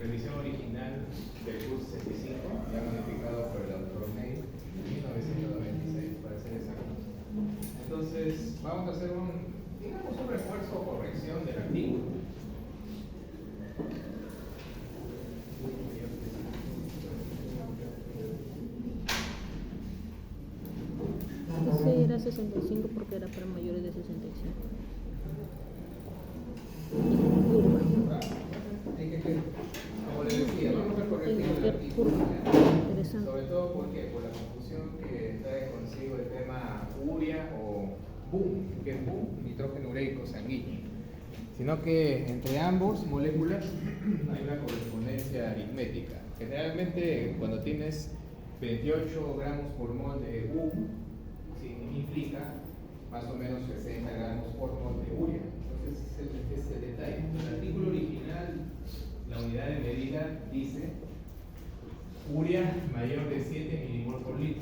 revisión original del curso 65, ya modificado por el autor May en 1996, para ser exactos. Entonces, vamos a hacer digamos, un refuerzo o corrección del artículo. Sí, era 65 porque era para mayores de 65. Como les decía, vamos a corregir el artículo, sobre todo porque por la confusión que trae consigo el tema urea o boom, que es boom, nitrógeno ureico sanguíneo, sino que entre ambos moléculas hay una correspondencia aritmética. Generalmente cuando tienes 28 gramos por mol de U, implica más o menos 60 gramos por mol de urea. Entonces ese es el detalle. El artículo original, la unidad de medida dice urea mayor de 7 milimol por litro,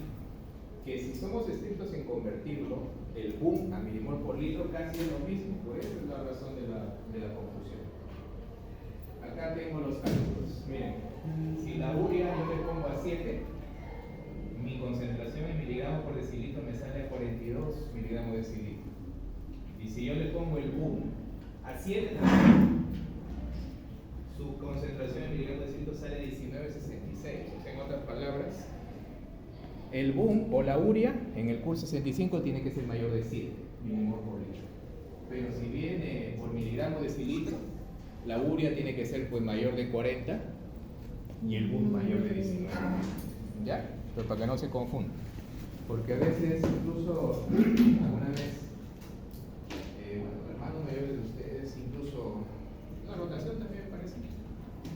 que si somos estrictos en convertirlo, el boom a milimol por litro casi es lo mismo. Por eso es la razón de la confusión. Acá tengo los cálculos. Miren, si la urea yo le pongo a 7, mi concentración en miligramos por decilitro me sale a 42 miligramos de decilitro. Y si yo le pongo el boom a 7, su concentración en miligramos de decilitro sale a 19,66. O sea, en otras palabras, el boom o la urea en el curso 65 tiene que ser mayor de 7 milimol por litro. Pero si viene por miligramo de decilitro, la urea tiene que ser pues mayor de 40 y el boom mayor de 19. ¿Ya? Pero para que no se confunda, porque a veces incluso alguna vez hermanos mayores de ustedes, incluso la rotación también me parece,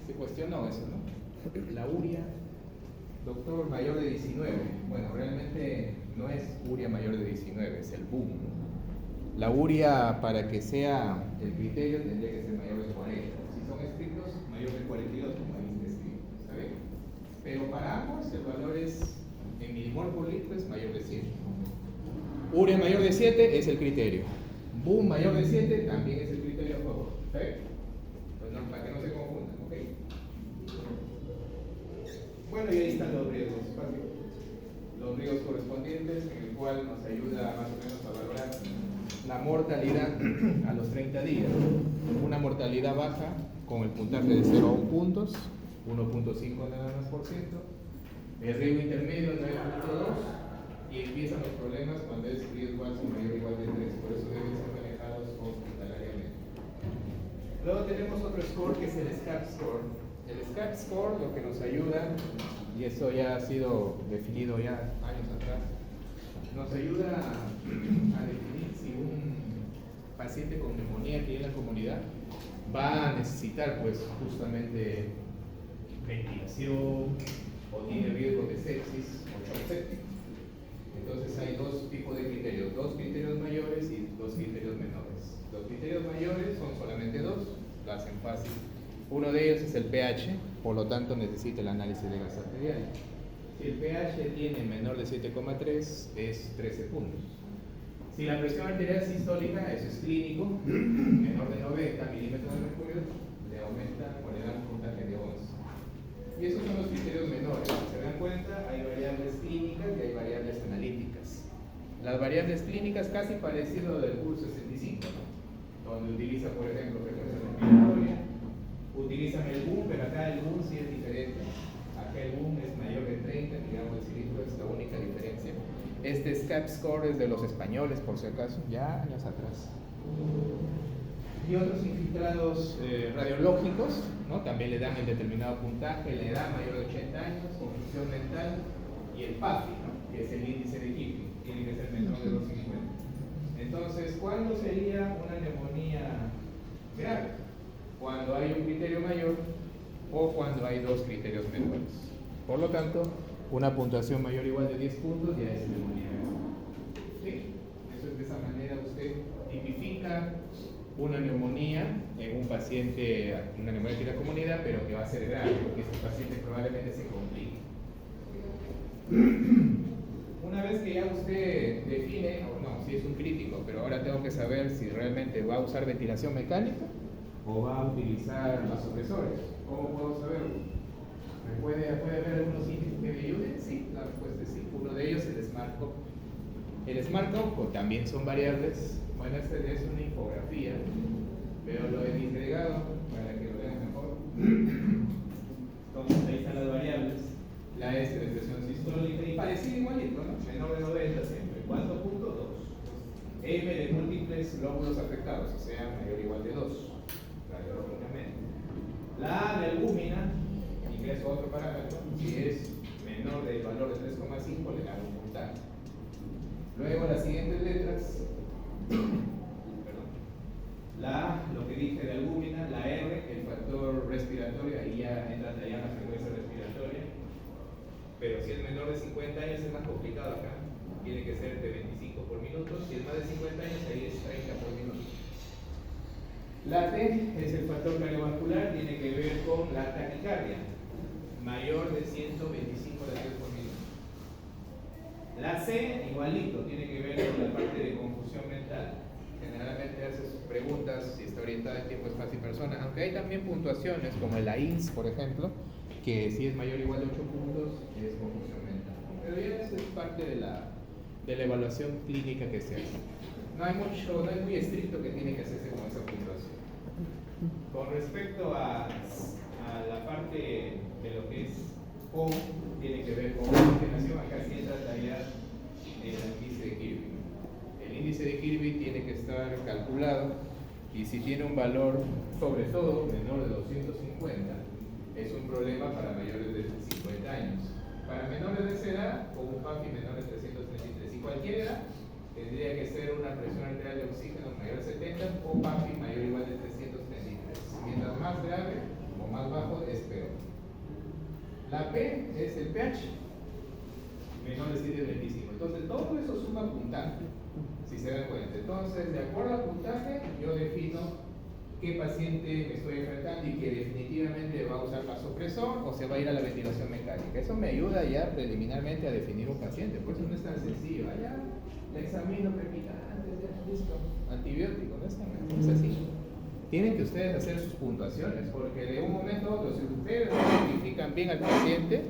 se cuestionó eso, ¿no? La urea, doctor, mayor de 19, bueno, realmente no es urea mayor de 19, es el boom, ¿no? La urea, para que sea el criterio, tendría que ser mayor de 40, si son estrictos, mayor de 42, como ahí está escrito, ¿está bien? Pero para ambos el valor es en milimol por litro es mayor de 7. Urea mayor de 7 es el criterio. Boom mayor de 7 también es el criterio a favor. ¿Okay? Pues no, para que no se confundan, ¿ok? Bueno, y ahí están los riesgos. Los riesgos correspondientes, en el cual nos ayuda más o menos a valorar la mortalidad a los 30 días. Una mortalidad baja con el puntaje de 0 a 1 puntos, 1.5 nada más por ciento. El riesgo intermedio 9.2 y empiezan los problemas cuando es riesgo alto mayor o igual de 3, por eso deben ser manejados hospitalariamente. Luego tenemos otro score que es el SCAP score. El SCAP score lo que nos ayuda, y eso ya ha sido definido ya años atrás, nos ayuda a definir si un paciente con neumonía que viene en la comunidad va a necesitar pues justamente ventilación o tiene riesgo de sepsis o shock séptico. Entonces hay dos tipos de criterios, dos criterios mayores y dos criterios menores. Los criterios mayores son solamente dos, lo hacen fácil. Uno de ellos es el pH, por lo tanto necesita el análisis de gas arterial. Si el pH tiene menor de 7,3 es 13 puntos. Si la presión arterial sistólica, eso es clínico, menor de 90 milímetros de mercurio, le aumenta o le da un puntaje de 11. Y esos son los criterios menores. Si se dan cuenta, hay variables clínicas y hay variables analíticas. Las variables clínicas casi parecido al del curso 65, ¿no? Donde utiliza, por ejemplo, frecuencia respiratoria, utilizan el boom, pero acá el boom sí es diferente. Acá el boom es mayor de 30, digamos, decilitro, es la única diferencia. Este SCAP score es de los españoles, por si acaso, ya años atrás. Y otros infiltrados radiológicos, ¿no? También le dan el determinado puntaje, la edad mayor de 80 años, confusión mental y el PAFI, ¿no? Que es el índice de Kipping, tiene que ser menor de 250. Entonces, ¿cuándo sería una neumonía grave? Cuando hay un criterio mayor o cuando hay dos criterios menores. Por lo tanto, una puntuación mayor o igual de 10 puntos ya es neumonía grave. ¿Sí? Eso es de esa manera usted tipifica una neumonía en un paciente, una neumonía de la comunidad, pero que va a ser grave, porque este paciente probablemente se complique. Una vez que ya usted define, o no, si es un crítico, pero ahora tengo que saber si realmente va a usar ventilación mecánica o va a utilizar vasopresores, ¿Cómo puedo saberlo? ¿Puede haber algunos índices que me ayuden? Sí, la respuesta es sí. Uno de ellos es el Smart Cop. El Smart Cop también son variables. Bueno, este es una infografía, pero lo he disgregado para que lo vean mejor. Entonces ahí están las variables. La S de presión sistólica y parecido igualito, ¿no? Menor de 90 siempre. 4.2. M de múltiples lóbulos afectados, o sea, mayor o igual de 2. Radiológicamente. La A de albúmina, ingreso otro parámetro, si es menor del valor de 3,5 le dan un puntaje. Luego las siguientes letras, perdón, la A, lo que dije de albúmina, la R, el factor respiratorio, ahí ya entra la frecuencia respiratoria, pero si es menor de 50 años es más complicado acá, tiene que ser de 25 por minuto, si es más de 50 años ahí es 30 por minuto. La T es el factor cardiovascular, tiene que ver con la taquicardia, mayor de 125 latidos por minuto. La C, igualito, tiene que ver con la parte de confusión mental. Generalmente haces preguntas si está orientada en tiempo, espacio y persona, aunque hay también puntuaciones como el AINS, por ejemplo, que si es mayor o igual de 8 puntos es confusión mental. Pero ya eso es parte de la evaluación clínica que se hace. No es muy estricto que tiene que hacerse con esa puntuación. Con respecto a la parte de lo que es O, tiene que ver con oxigenación, acá sí entra ya el índice de Kirby. El índice de Kirby tiene que estar calculado y si tiene un valor, sobre todo menor de 250, es un problema para mayores de 50 años. Para menores de esa edad, con un PAFI menor de 333, y cualquier edad, tendría que ser una presión arterial de oxígeno mayor de 70 o PAFI mayor o igual de 333. Mientras más grave o más bajo es peor. La P es el pH, menor de 725. Entonces todo eso suma puntaje, si se dan cuenta. Entonces, de acuerdo al puntaje, yo defino qué paciente me estoy enfrentando y que definitivamente va a usar vasopresor o se va a ir a la ventilación mecánica. Eso me ayuda ya preliminarmente a definir un paciente, por eso no es tan sencillo. Ya le examino crepitante, ya listo, antibiótico, no es así. Tienen que ustedes hacer sus puntuaciones, porque de un momento a otro, si ustedes identifican bien al paciente,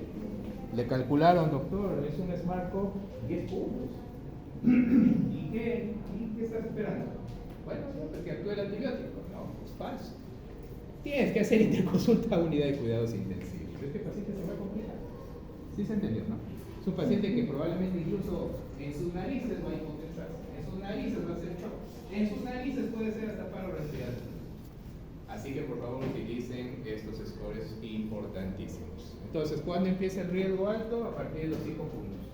le calcularon, doctor, es un Smart Cop 10 puntos. ¿Y qué estás esperando? Bueno, pues que actúe el antibiótico. No, es falso. Tienes que hacer interconsulta a unidad de cuidados intensivos. Este paciente se va a complicar. ¿Sí se entendió, no? Es un paciente que probablemente incluso en sus narices va a hipotensión, en sus narices va a hacer shock, en sus narices puede ser hasta paro respiratorio. Así que por favor utilicen estos scores importantísimos. Entonces, ¿cuándo empieza el riesgo alto? A partir de los 5 puntos.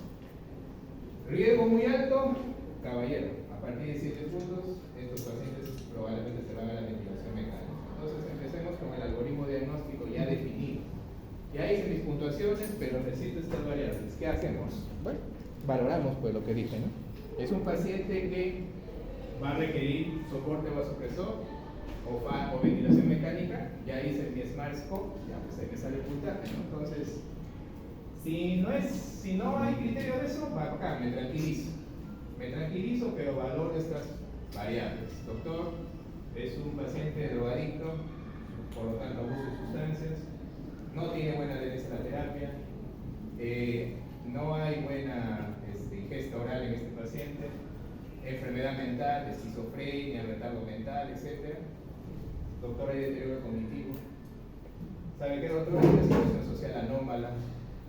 Riesgo muy alto, caballero. A partir de 7 puntos, estos pacientes probablemente se van a la ventilación mecánica. Entonces, empecemos con el algoritmo diagnóstico ya definido. Ya hice mis puntuaciones, pero necesito estas variables. ¿Qué hacemos? Bueno, valoramos pues lo que dije, ¿no? Es un paciente que va a requerir soporte vasopresor o ventilación mecánica. Ya hice mi Smart Scope, ya pues ahí me sale el puntaje, ¿no? Entonces, si no hay criterio de eso, va acá, me tranquilizo, pero valoro estas variables. Doctor, es un paciente drogadicto, por lo tanto abuso de sustancias, no tiene buena adherencia a la terapia, no hay buena ingesta oral en este paciente, enfermedad mental, esquizofrenia, retardo mental, etc. Doctor, hay deterioro cognitivo. ¿Sabe qué, doctor? Una situación social anómala,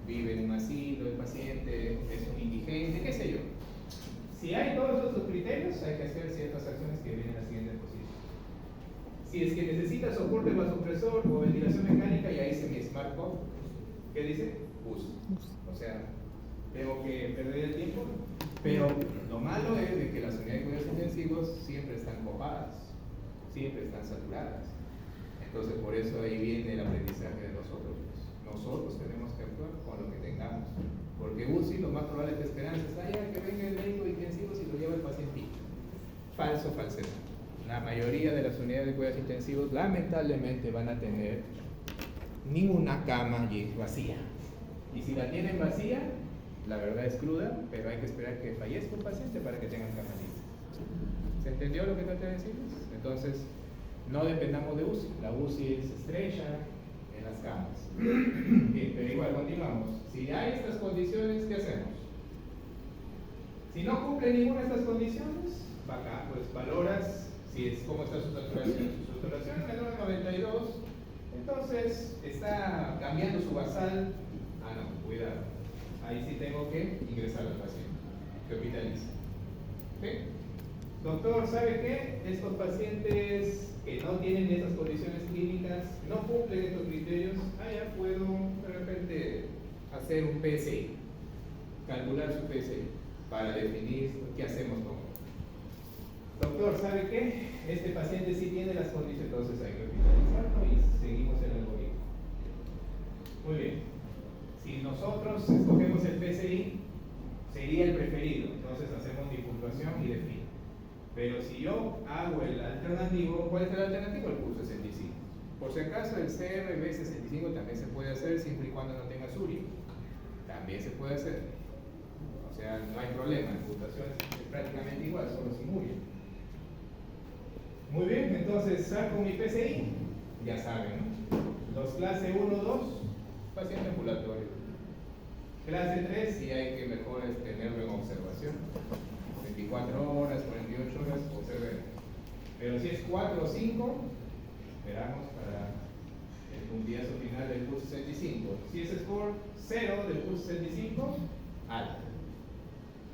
vive en un asilo, el paciente es un indigente, qué sé yo. Si hay todos estos criterios, hay que hacer ciertas acciones que vienen a la siguiente posición. Si es que necesita soporte vasopresor o ventilación mecánica, ya hice mi Smart Cop. ¿Qué dice? Uso. O sea, tengo que perder el tiempo. Pero lo malo es de que las unidades de cuidados intensivos siempre están copadas, siempre están saturadas. Entonces, por eso ahí viene el aprendizaje de nosotros. Nosotros tenemos que actuar con lo que tengamos. Porque UCI, lo más probable es que esperanza está allá, que venga el médico de intensivos y lo lleva el paciente. Falso, falsedad. La mayoría de las unidades de cuidados intensivos lamentablemente van a tener ninguna cama allí vacía. Y si la tienen vacía, la verdad es cruda, pero hay que esperar que fallezca un paciente para que tengan cama lista. ¿Se entendió lo que traté de decirles? Entonces, no dependamos de UCI. La UCI es estrecha, en las las camas. Bien, pero igual continuamos. Si hay estas condiciones, ¿qué hacemos? Si no cumple ninguna de estas condiciones, va acá, pues valoras si es cómo está su saturación. Su saturación es menor de 92, entonces está cambiando su basal. Ah, no, cuidado. Ahí sí tengo que ingresar al paciente, que hospitalice. ¿Sí? Doctor, ¿sabe qué? Estos pacientes que no tienen esas condiciones clínicas, no cumplen estos criterios, ya puedo de repente hacer un PSI, calcular su PSI, para definir qué hacemos con él. Doctor, ¿sabe qué? Este paciente sí tiene las condiciones, entonces hay que hospitalizarlo y seguimos el algoritmo. Muy bien. Si nosotros escogemos el PSI, sería el preferido, entonces hacemos dipuntuación y defino. Pero si yo hago el alternativo, ¿cuál es el alternativo? El curso 65. Por si acaso el CRB65 también se puede hacer siempre y cuando no tenga SURI. También se puede hacer. O sea, no hay problema, la computación es prácticamente igual, solo sin URI. Muy bien, entonces saco mi PCI, ya saben, ¿no? Los clase 1, 2, paciente ambulatorio. Clase 3, sí hay que mejor tenerlo en observación. 24 horas, 48 horas, observen. Pero si es 4 o 5, esperamos para el puntillazo final del curso 65. Si es score 0 del curso 65, alto.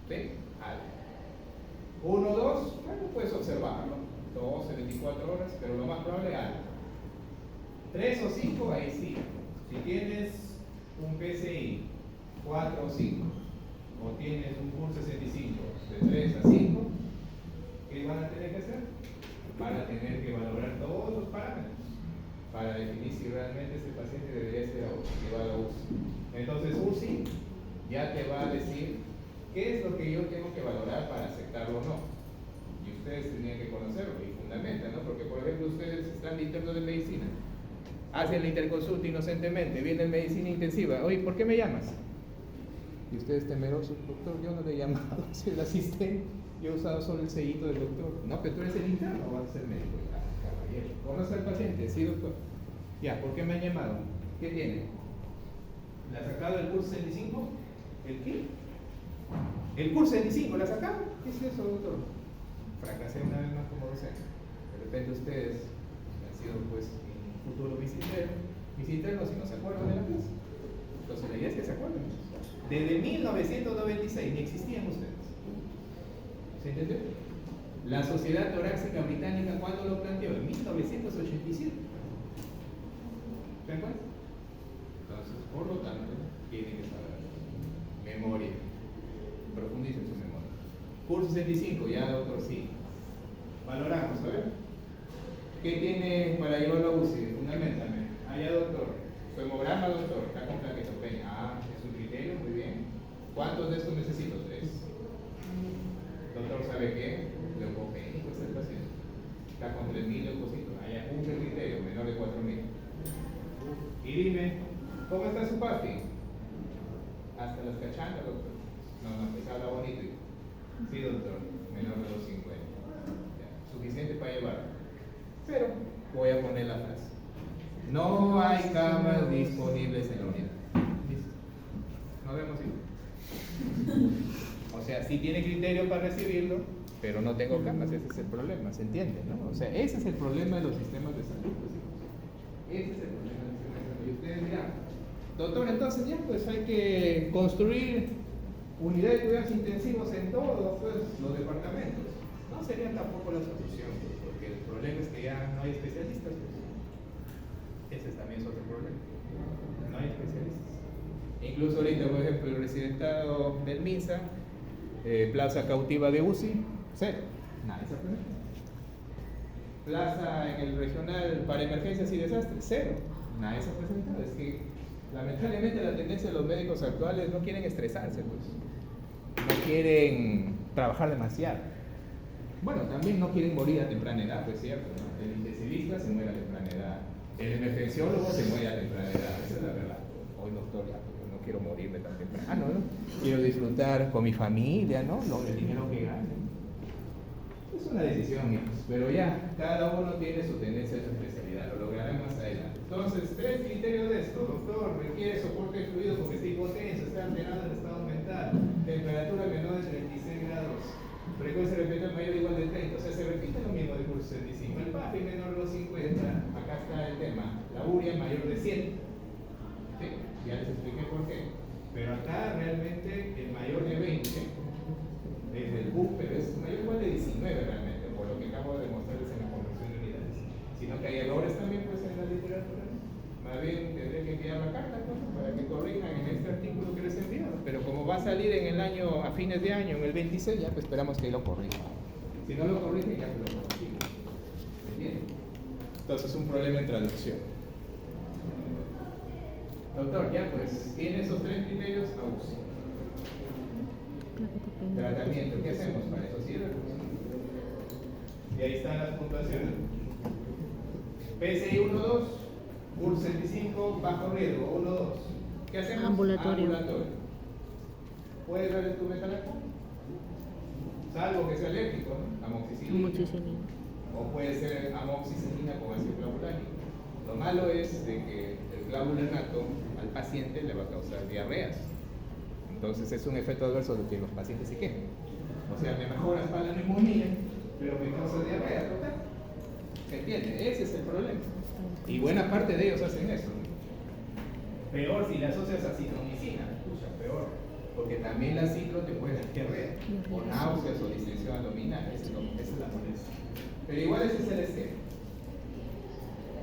¿Sí? Alto. 1, 2, bueno, puedes observarlo. 12, 24 horas, pero lo más probable alto. 3 o 5, ahí sí. Si tienes un PCI 4 o 5, o tienes un curso 65 de 3 a 5, ¿qué van a tener que hacer? Van a tener que valorar todos los parámetros para definir si realmente este paciente debería ser llevado a UCI. Entonces UCI ya te va a decir qué es lo que yo tengo que valorar para aceptarlo o no. Y ustedes tendrían que conocerlo y fundamentan, ¿no? Porque por ejemplo ustedes están de interno de medicina, hacen la interconsulta inocentemente, viene en medicina intensiva, oye, ¿por qué me llamas? Y ustedes temerosos, doctor, yo no le he llamado, soy el asistente, yo he usado solo el sellito del doctor. No, pero tú eres el interno o vas a ser médico. Caballero, ¿conoce al paciente? Sí, doctor. Ya, ¿por qué me han llamado? ¿Qué tiene? ¿La ha sacado del curso 65? ¿El qué? ¿El curso 65 la ha sacado? ¿Qué es eso, doctor? Fracasé una vez más como docente. De repente ustedes han sido, pues, en un futuro mis internos y no se acuerdan de la clase. Entonces la idea es que se acuerden. Desde 1996 ni existían ustedes. ¿Se entendió? La Sociedad Torácica Británica, ¿cuándo lo planteó? En 1987. ¿Se acuerdan? Entonces, por lo tanto, tienen que saber. Memoria. Profundicen su memoria. Curso 65, ya doctor, sí. Valoramos, a ver. ¿Qué tiene para llevarlo a UCI? Fundamentalmente. Ya doctor. Su hemograma, doctor, está con plaquetopenia. Es un criterio, muy bien. ¿Cuántos de estos necesito? 3. Doctor, ¿sabe qué? Leucopénico es el paciente. Está con 3.000 leucocitos. Cumple el criterio, menor de 4.000. Y dime, ¿cómo está su papi? Hasta las cachangas, doctor. No, pues habla bonito. Sí, doctor, menor de 250. Ya, suficiente para llevar. Pero voy a poner la frase. No hay camas disponibles en la unidad. Listo. Nos vemos, hijo. O sea, sí tiene criterio para recibirlo, pero no tengo camas. Ese es el problema, ¿se entiende? ¿No? O sea, ese es el problema de los sistemas de salud. Pues, ese es el problema de los sistemas de salud. Y ustedes dirán, doctor, entonces ya pues hay que construir unidades de cuidados intensivos en todos pues, los departamentos. No sería tampoco la solución, pues, porque el problema es que ya no hay especialistas. Pues. Ese también es otro problema. No hay especialistas. Incluso ahorita, por ejemplo, el residentado del MINSA, plaza cautiva de UCI, 0. Nadie se presenta. Plaza en el regional para emergencias y desastres, 0. Nadie se ha presentado. Es que lamentablemente la tendencia de los médicos actuales no quieren estresarse, pues. No quieren trabajar demasiado. Bueno, también no quieren morir a temprana edad, pues cierto, ¿no? El intensivista se muere a temprana edad. El emergenciólogo se muere a temprana edad, esa es la verdad. Hoy doctor, ya, no quiero morirme tan temprano, ¿no? Quiero disfrutar con mi familia, ¿no? El dinero que gane. Es una decisión, hijos, pero ya, cada uno tiene su tendencia a su especialidad, lo lograrán más adelante. Entonces, 3 criterios de esto: doctor, requiere soporte fluido porque está hipotenso, está alterado en estado mental, temperatura menor de 36 grados, frecuencia respiratoria mayor o igual de 30, o sea, se repite lo mismo del curso 65. El PAFI menor de los 50, acá está el tema, la urea mayor de 100. ¿Sí? Ya les expliqué por qué. Pero acá realmente el mayor de 20 es el BUP, pero es mayor o igual de 19 realmente, por lo que acabo de mostrarles en la conversión de unidades. Sino que hay errores también pues en la literatura. Más bien tendré que enviar la carta pues, para que corrijan en este artículo que les he enviado. Pero como va a salir en el año, a fines de año, en el 26, ya pues esperamos que lo corrijan. Si no lo corrigen, ya lo corrigen. Bien. Entonces, un problema en traducción. Doctor, ya pues, tiene esos 3 criterios a uso. Tratamiento, ¿qué hacemos para eso? ¿Sirve? Y ahí están las puntuaciones. PSI 1-2, PUL 75, bajo riesgo, 1-2. ¿Qué hacemos? Ambulatorio. ¿Puedes darle tu metalacón? Salvo que sea alérgico, ¿no? Amoxicilina. Amoxicilina. O puede ser amoxicilina con ácido clavulánico. Lo malo es de que el clavulanato al paciente le va a causar diarreas. Entonces es un efecto adverso de que los pacientes se quejen. O sea, me mejoras para la neumonía, pero me causa diarrea total. ¿Se entiende? Ese es el problema. Y buena parte de ellos hacen eso. Peor si le asocias a citromicina, escucha, peor. Porque también la citro te puede dar diarrea, o náuseas o distensión abdominal. Esa es la molestia. Pero igual ese es el esquema.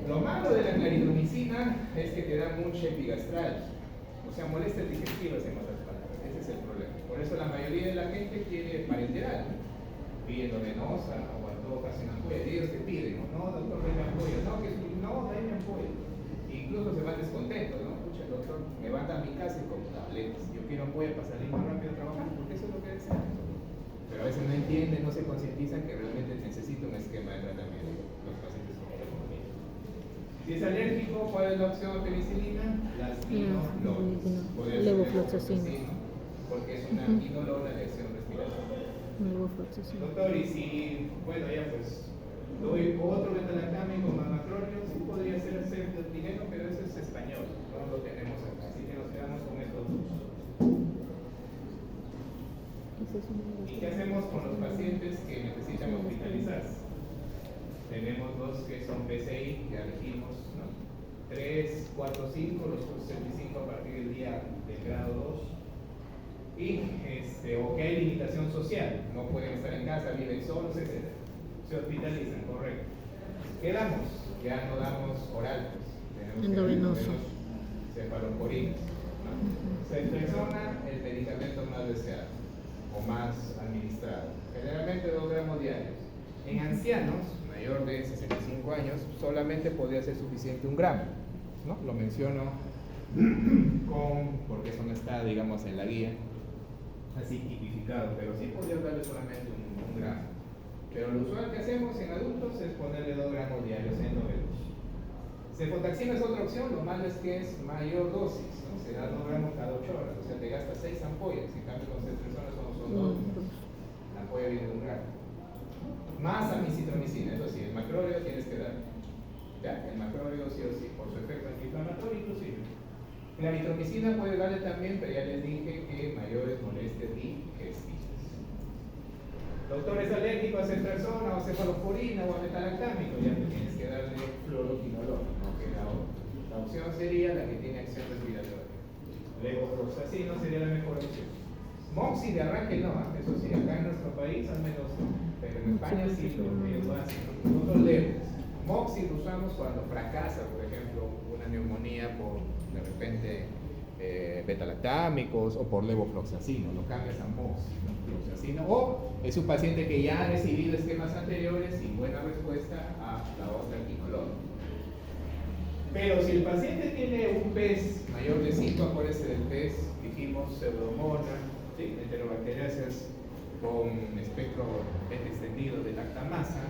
Lo malo de la claritromicina es que te da mucha epigastral, o sea, molestias digestivas en otras palabras. Ese es el problema. Por eso la mayoría de la gente quiere parenteral, pidiendo venosa o en todo caso en ampolla. Y ellos te piden, no, doctor, dame ampolla, no, dame ampolla. Incluso se van descontentos, ¿no? Escucha, doctor, me manda a mi casa y con tabletas. Yo quiero ampolla para salir más rápido a trabajar, porque eso es lo que desean. Pero a veces no entienden, no se concientizan que realmente necesita un esquema de tratamiento. Los pacientes con neumonía. Si es alérgico, ¿cuál es la opción? Penicilina, las quinolonas. Levofloxacino. Porque es una quinolona de acción respiratoria. Levofloxacino. Doctor, y si, bueno, ya pues, doy otro metalactámico más macronio, sí podría ser ceftriaxona, pero eso es español, no lo tenemos acá, así que nos quedamos con estos dos. ¿Y qué hacemos con los pacientes que necesitan hospitalizarse? Tenemos dos que son PCI, ya dijimos, ¿no? 3, 4, 5, los 65 a partir del día del grado 2. Y o que hay limitación social, no pueden estar en casa, viven solos, etc. Se hospitalizan, correcto. ¿Qué damos? Ya no damos oral, pues. Endovenoso. Cefaloporinas, ¿no? Ceftriaxona, el medicamento más deseado o más administrado. Generalmente 2 gramos diarios. En ancianos, mayor de 65 años, solamente podría ser suficiente 1 gramo, ¿no? Lo menciono porque eso no está, digamos, en la guía así tipificado, pero sí podría darle solamente 1 gramo. Pero lo usual que hacemos en adultos es ponerle 2 gramos diarios endovenosos. Cefotaxima es otra opción, lo malo es que es mayor dosis, ¿no? Se da 2 gramos cada 8 horas, o sea, te gastas 6 ampollas, en cambio con ceftriaxona son 2. La ampolla viene de 1 gramo. Más amicitromicina, eso sí, el macróleo tienes que dar. Ya, el macróleo sí o sí, por su efecto antiinflamatorio inclusive. La eritromicina puede darle también, pero ya les dije que mayores molestias digestivas. Doctor, ¿es alérgico a ceftriaxona o cefalosporina o a metalactámico? Ya te tienes que darle fluoroquinolona, no queda otra. La opción sería la que tiene acción respiratoria. Levofloxacino sería la mejor opción. Moxi de arranque no, eso sí, acá en nuestro país al menos no, pero en España sí lo hacen. Nosotros leemos. Moxi lo usamos cuando fracasa, por ejemplo, una neumonía por de repente betalactámicos o por levofloxacino, lo cambias a moxifloxacino, o es un paciente que ya ha recibido esquemas anteriores y buena respuesta a la otra quinolona. Pero si el paciente tiene un PES mayor de 5, acuérdense del PES, dijimos pseudomonas, ¿sí? Enterobacteriáceas con espectro extendido de lactamasa,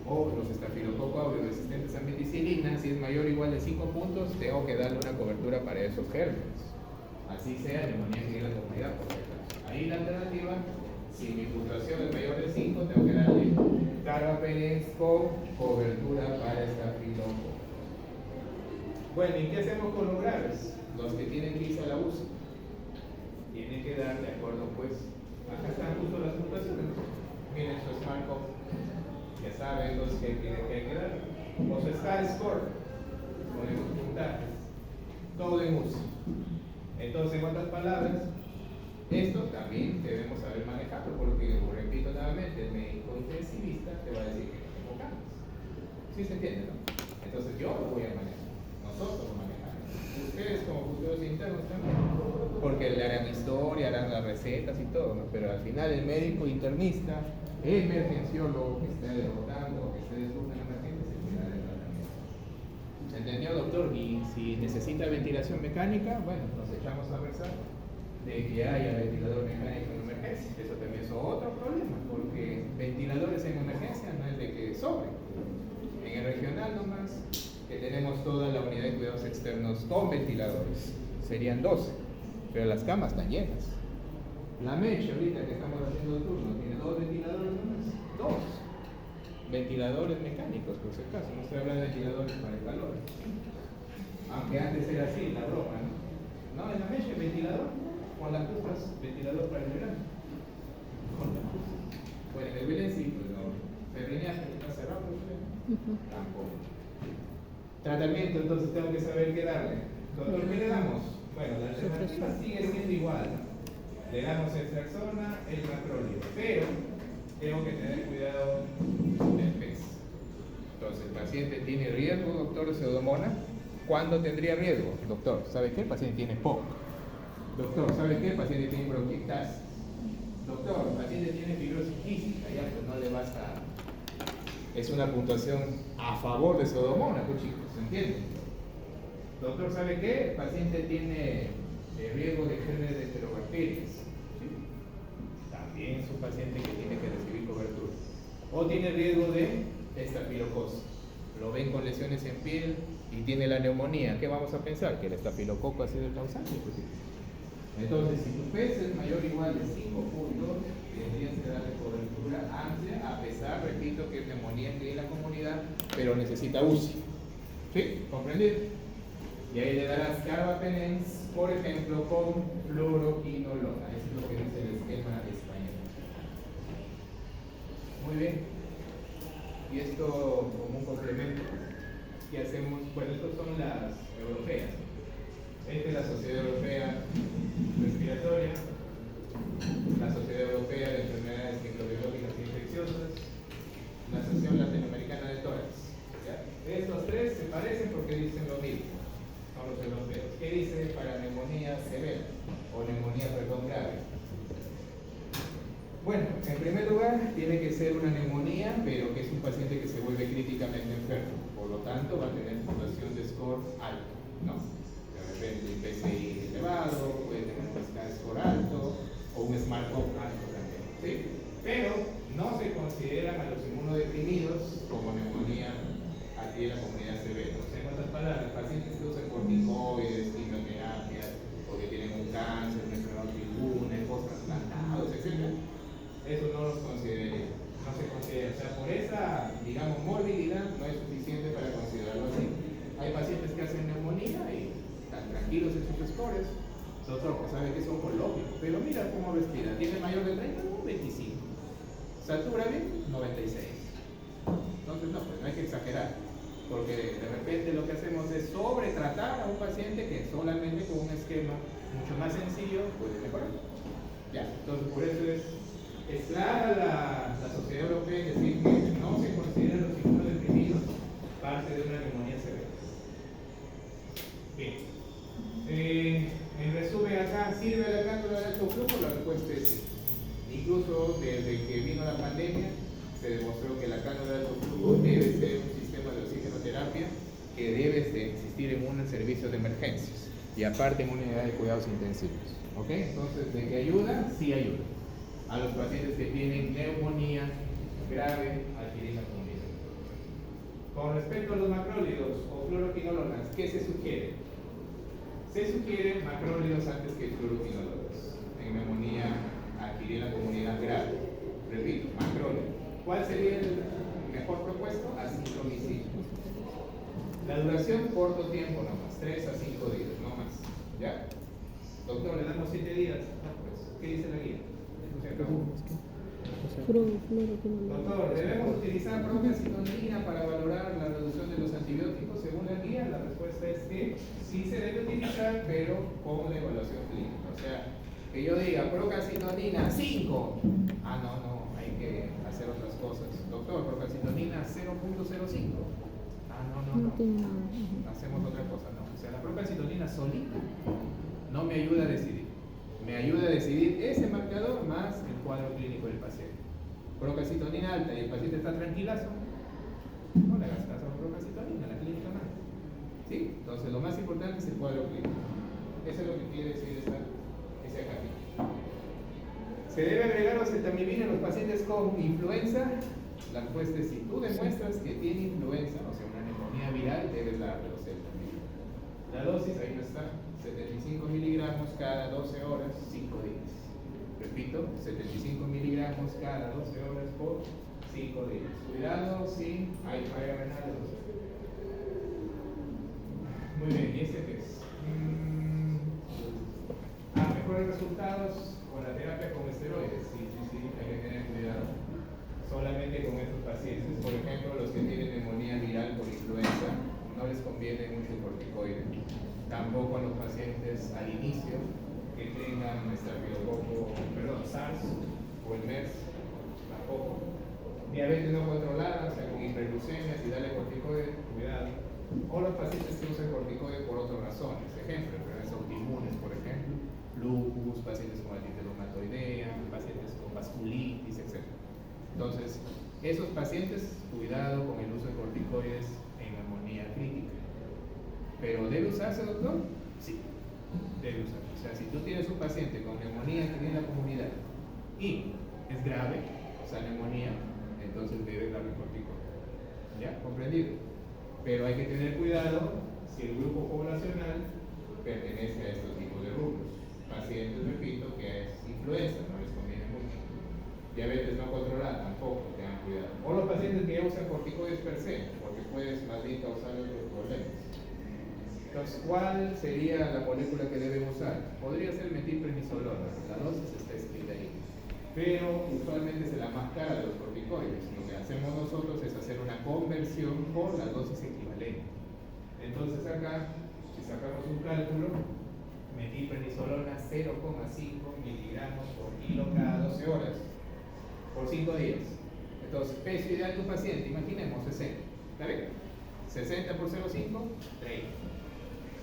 o los estafilococo aureus resistentes a meticilina. Si es mayor o igual de 5 puntos, tengo que darle una cobertura para esos gérmenes. Así sea neumonía en la comunidad, por ejemplo. Ahí la alternativa, si mi puntuación es mayor de 5, tengo que darle carbapenems con cobertura para estafilococo. Bueno, ¿y qué hacemos con los graves? Los que tienen que irse a la UCI. Tienen que dar, de acuerdo, pues, acá están justo las puntuaciones. Miren su Smart Code. Ya saben los que hay que dar. O su Sky Score. Ponemos puntajes. Todo en UCI. Entonces, en otras palabras, esto también debemos saber manejarlo, porque, repito nuevamente, el médico intensivista te va a decir que no tengo camas. ¿Sí se entiende, no? Entonces yo lo voy a manejar, nosotros lo manejamos. Ustedes como futuros internos también, porque le harán historia, harán las recetas y todo, ¿no? Pero al final el médico internista, el emergenciólogo que esté derrotando o que esté desbordando en emergencia, se cuida del tratamiento. ¿Se entendió, doctor? Y si necesita ventilación mecánica, bueno, nos echamos a versar de que haya ventilador mecánico en emergencia. Eso también es otro problema, porque ventiladores en emergencia no es de que sobre. En el regional nomás, que tenemos toda la unidad de cuidados externos con ventiladores, serían 12, pero las camas están llenas. La Meche, ahorita que estamos haciendo el turno, tiene 2 ventiladores nomás, 2 ventiladores mecánicos, por si acaso, no estoy hablando de ventiladores para el calor. Aunque antes era así, la broma, ¿no? No, en la Meche, ventilador, con las justas, ventilador para el verano. Con las justas. Bueno, en el Belén sí, pues no. Ferriñaje está cerrado, tampoco. Tratamiento, entonces tengo que saber qué darle. Doctor, ¿qué le damos? Bueno, la alternativa sigue siendo igual. Le damos el Traxona, el macróleo, pero tengo que tener cuidado del peso. Entonces, el paciente tiene riesgo, doctor, de pseudomonas. ¿Cuándo tendría riesgo? Doctor, ¿sabe qué? El paciente tiene POC. Doctor, ¿sabe qué? El paciente tiene bronquiectasis. Doctor, el paciente tiene fibrosis quística, ya pues no le basta. Es una puntuación a favor de pseudomonas, pues chicos, ¿se entiende? Doctor, ¿sabe qué? El paciente tiene riesgo de germen de enterobacterias. ¿Sí? También es un paciente que tiene que recibir cobertura. O tiene riesgo de estafilocosis. Lo ven con lesiones en piel y tiene la neumonía. ¿Qué vamos a pensar? Que el estafilococo ha sido el causante. Pues sí. Entonces, si tu peso es mayor o igual de 5 puntos, tendrías que darle cobertura amplia, a pesar, repito, que es neumonía que hay en la comunidad, pero necesita UCI. ¿Sí? ¿Comprendido? Y ahí le darás carbapenems, por ejemplo, con fluoroquinolona. Es lo que dice el esquema español. Muy bien. Y esto como un complemento. ¿Qué hacemos? Bueno, estas son las europeas. Esta es la Sociedad Europea Respiratoria, la Sociedad Europea de Enfermedades Microbiológicas e Infecciosas, la Asociación Latinoamericana de Tórax. ¿Ya? Estos tres se parecen porque dicen lo mismo, son los europeos. ¿Qué dice para neumonía severa o neumonía, perdón, grave? Bueno, en primer lugar, tiene que ser una neumonía, pero que es un paciente que se vuelve críticamente enfermo. Por lo tanto, va a tener puntuación de score alto, ¿no? De repente un PCI elevado, puede tener un score alto o un Smart Code alto también, ¿sí? Pero no se consideran a los inmunodeprimidos como neumonía aquí en la comunidad severa. O sea, en otras palabras, pacientes que usan corticoides, quimioterapias, o que tienen un cáncer, una enfermedad autoinmune, post-trasplantados, etc. Eso no los consideraría, no se considera. O sea, por esa, digamos, morbilidad no es suficiente para considerarlo así. Hay pacientes que hacen neumonía y están tranquilos en sus scores. Doctor, sabe que son oncológicos, pero mira cómo respira. ¿Tiene mayor de 30? No, 25. ¿Satura bien? 96. Entonces, no, pues no hay que exagerar. Porque de repente lo que hacemos es sobretratar a un paciente que solamente con un esquema mucho más sencillo puede mejorar. Ya, entonces por eso es clara la Sociedad Europea en decir que no se consideran los inmunodeprimidos parte de una neumonía severa. Bien. En resumen, acá, ¿sirve la cándula de alto flujo? La respuesta es sí. Incluso desde que vino la pandemia, se demostró que la cándula de alto flujo debe ser un sistema de oxigenoterapia que debe existir en un servicio de emergencias y aparte en una unidad de cuidados intensivos. ¿Ok? Entonces, ¿de qué ayuda? Sí ayuda. A los pacientes que tienen neumonía grave adquirir la comunidad. Con respecto a los macrólidos o fluoroquinolonas, ¿qué se sugiere? Se sugiere macrólidos antes que fluoroquinolonas en neumonía adquirir la comunidad grave. Repito, macrólido. ¿Cuál sería el mejor propuesto? Acitromicina. La duración, corto tiempo nomás, 3 a 5 días, no más. ¿Ya? Doctor, le damos 7 días. No, pues, ¿qué dice la guía? Se acabó. Doctor, ¿debemos utilizar procalcitonina para valorar la reducción de los antibióticos según la guía? La respuesta es que sí se debe utilizar, pero con la evaluación clínica. O sea, que yo diga procalcitonina 5. Ah, no, hay que hacer otras cosas. Doctor, procalcitonina 0.05. Ah, no. tiene nada. Hacemos otra cosa, no. O sea, la procalcitonina solita no me ayuda a decidir. Me ayuda a decidir ese marcador más el cuadro clínico del paciente. Procalcitonina alta y el paciente está tranquilazo, no le hagas caso a la procalcitonina, la clínica más. ¿Sí? Entonces, lo más importante es el cuadro clínico. Eso es lo que quiere decir ese capítulo. ¿Se debe agregar oseltamivir en los pacientes con influenza? La respuesta es si tú demuestras que tiene influenza, o sea, una neumonía viral, debes darle oseltamivir. La dosis, ahí no está, 75 miligramos cada 12 horas, 5 días. Repito, 75 miligramos cada 12 horas por 5 días. Cuidado si hay falla renal. Muy bien, ¿y este qué es? Mejores resultados con la terapia con esteroides. Sí, hay que tener cuidado. Solamente con estos pacientes, por ejemplo, los que tienen neumonía viral por influenza, no les conviene mucho el corticoide. Tampoco a los pacientes al inicio que tengan SARS o el MERS, tampoco. Diabetes no controlada, o sea, con hiperglucemias y darle corticoide, cuidado. O los pacientes que usan corticoide por otras razones, ejemplo, enfermedades autoinmunes, por ejemplo, lupus, pacientes con artritis reumatoidea, pacientes con vasculitis, etc. Entonces, esos pacientes, cuidado con el uso de corticoides en neumonía crítica. ¿Pero debe usarse, doctor? Sí, debe usarse. O sea, si tú tienes un paciente con neumonía que tiene en la comunidad y es grave, o sea, neumonía, entonces debe darle corticoide. ¿Ya? ¿Comprendido? Pero hay que tener cuidado si el grupo poblacional pertenece a estos tipos de rubros. Pacientes, repito, que es influenza, no les conviene mucho. Diabetes no controlada, tampoco, tengan cuidado. O los pacientes que ya usan corticoides per se, porque puedes más bien causar otros problemas. Entonces, ¿cuál sería la molécula que deben usar? Podría ser metilprednisolona, la dosis está escrita ahí. Pero usualmente es la más cara de los corticoides. Lo que hacemos nosotros es hacer una conversión por la dosis equivalente. Entonces acá, si sacamos un cálculo, metilprednisolona 0,5 miligramos por kilo cada 12 horas, por 5 días. Entonces, peso ideal de un paciente, imaginemos 60. ¿Está bien? 60 por 0,5, 30.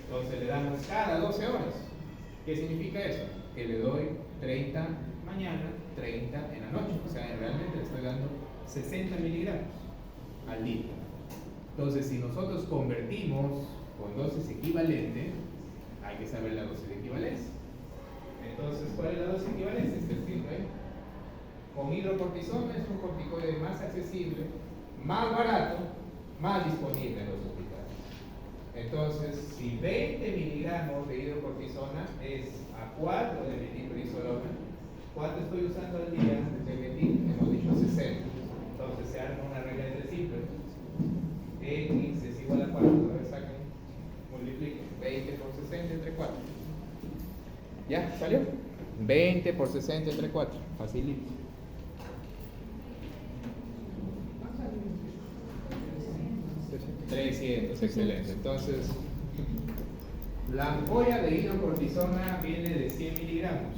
Entonces le damos cada 12 horas. ¿Qué significa eso? Que le doy 30 mañana, 30 en la noche. O sea, realmente le estoy dando 60 miligramos al día. Entonces, si nosotros convertimos con dosis equivalente, hay que saber la dosis de equivalencia. Entonces, ¿cuál es la dosis de equivalencia? Está escrito ahí. Con hidrocortisona es un corticoide más accesible, más barato, más disponible en los hospitales. Entonces, si 20 miligramos de hidrocortisona es a 4 de metilprednisolona, ¿cuánto estoy usando al día de metil? Hemos dicho 60. Entonces se arma una regla de 3 simples. X es igual a 4. A ver, saquen, multipliquen. 20 por 60 entre 4. ¿Ya? ¿Salió? 20 por 60 entre 4. Facilito. 300, excelente. Entonces, la ampolla de hidrocortisona viene de 100 miligramos.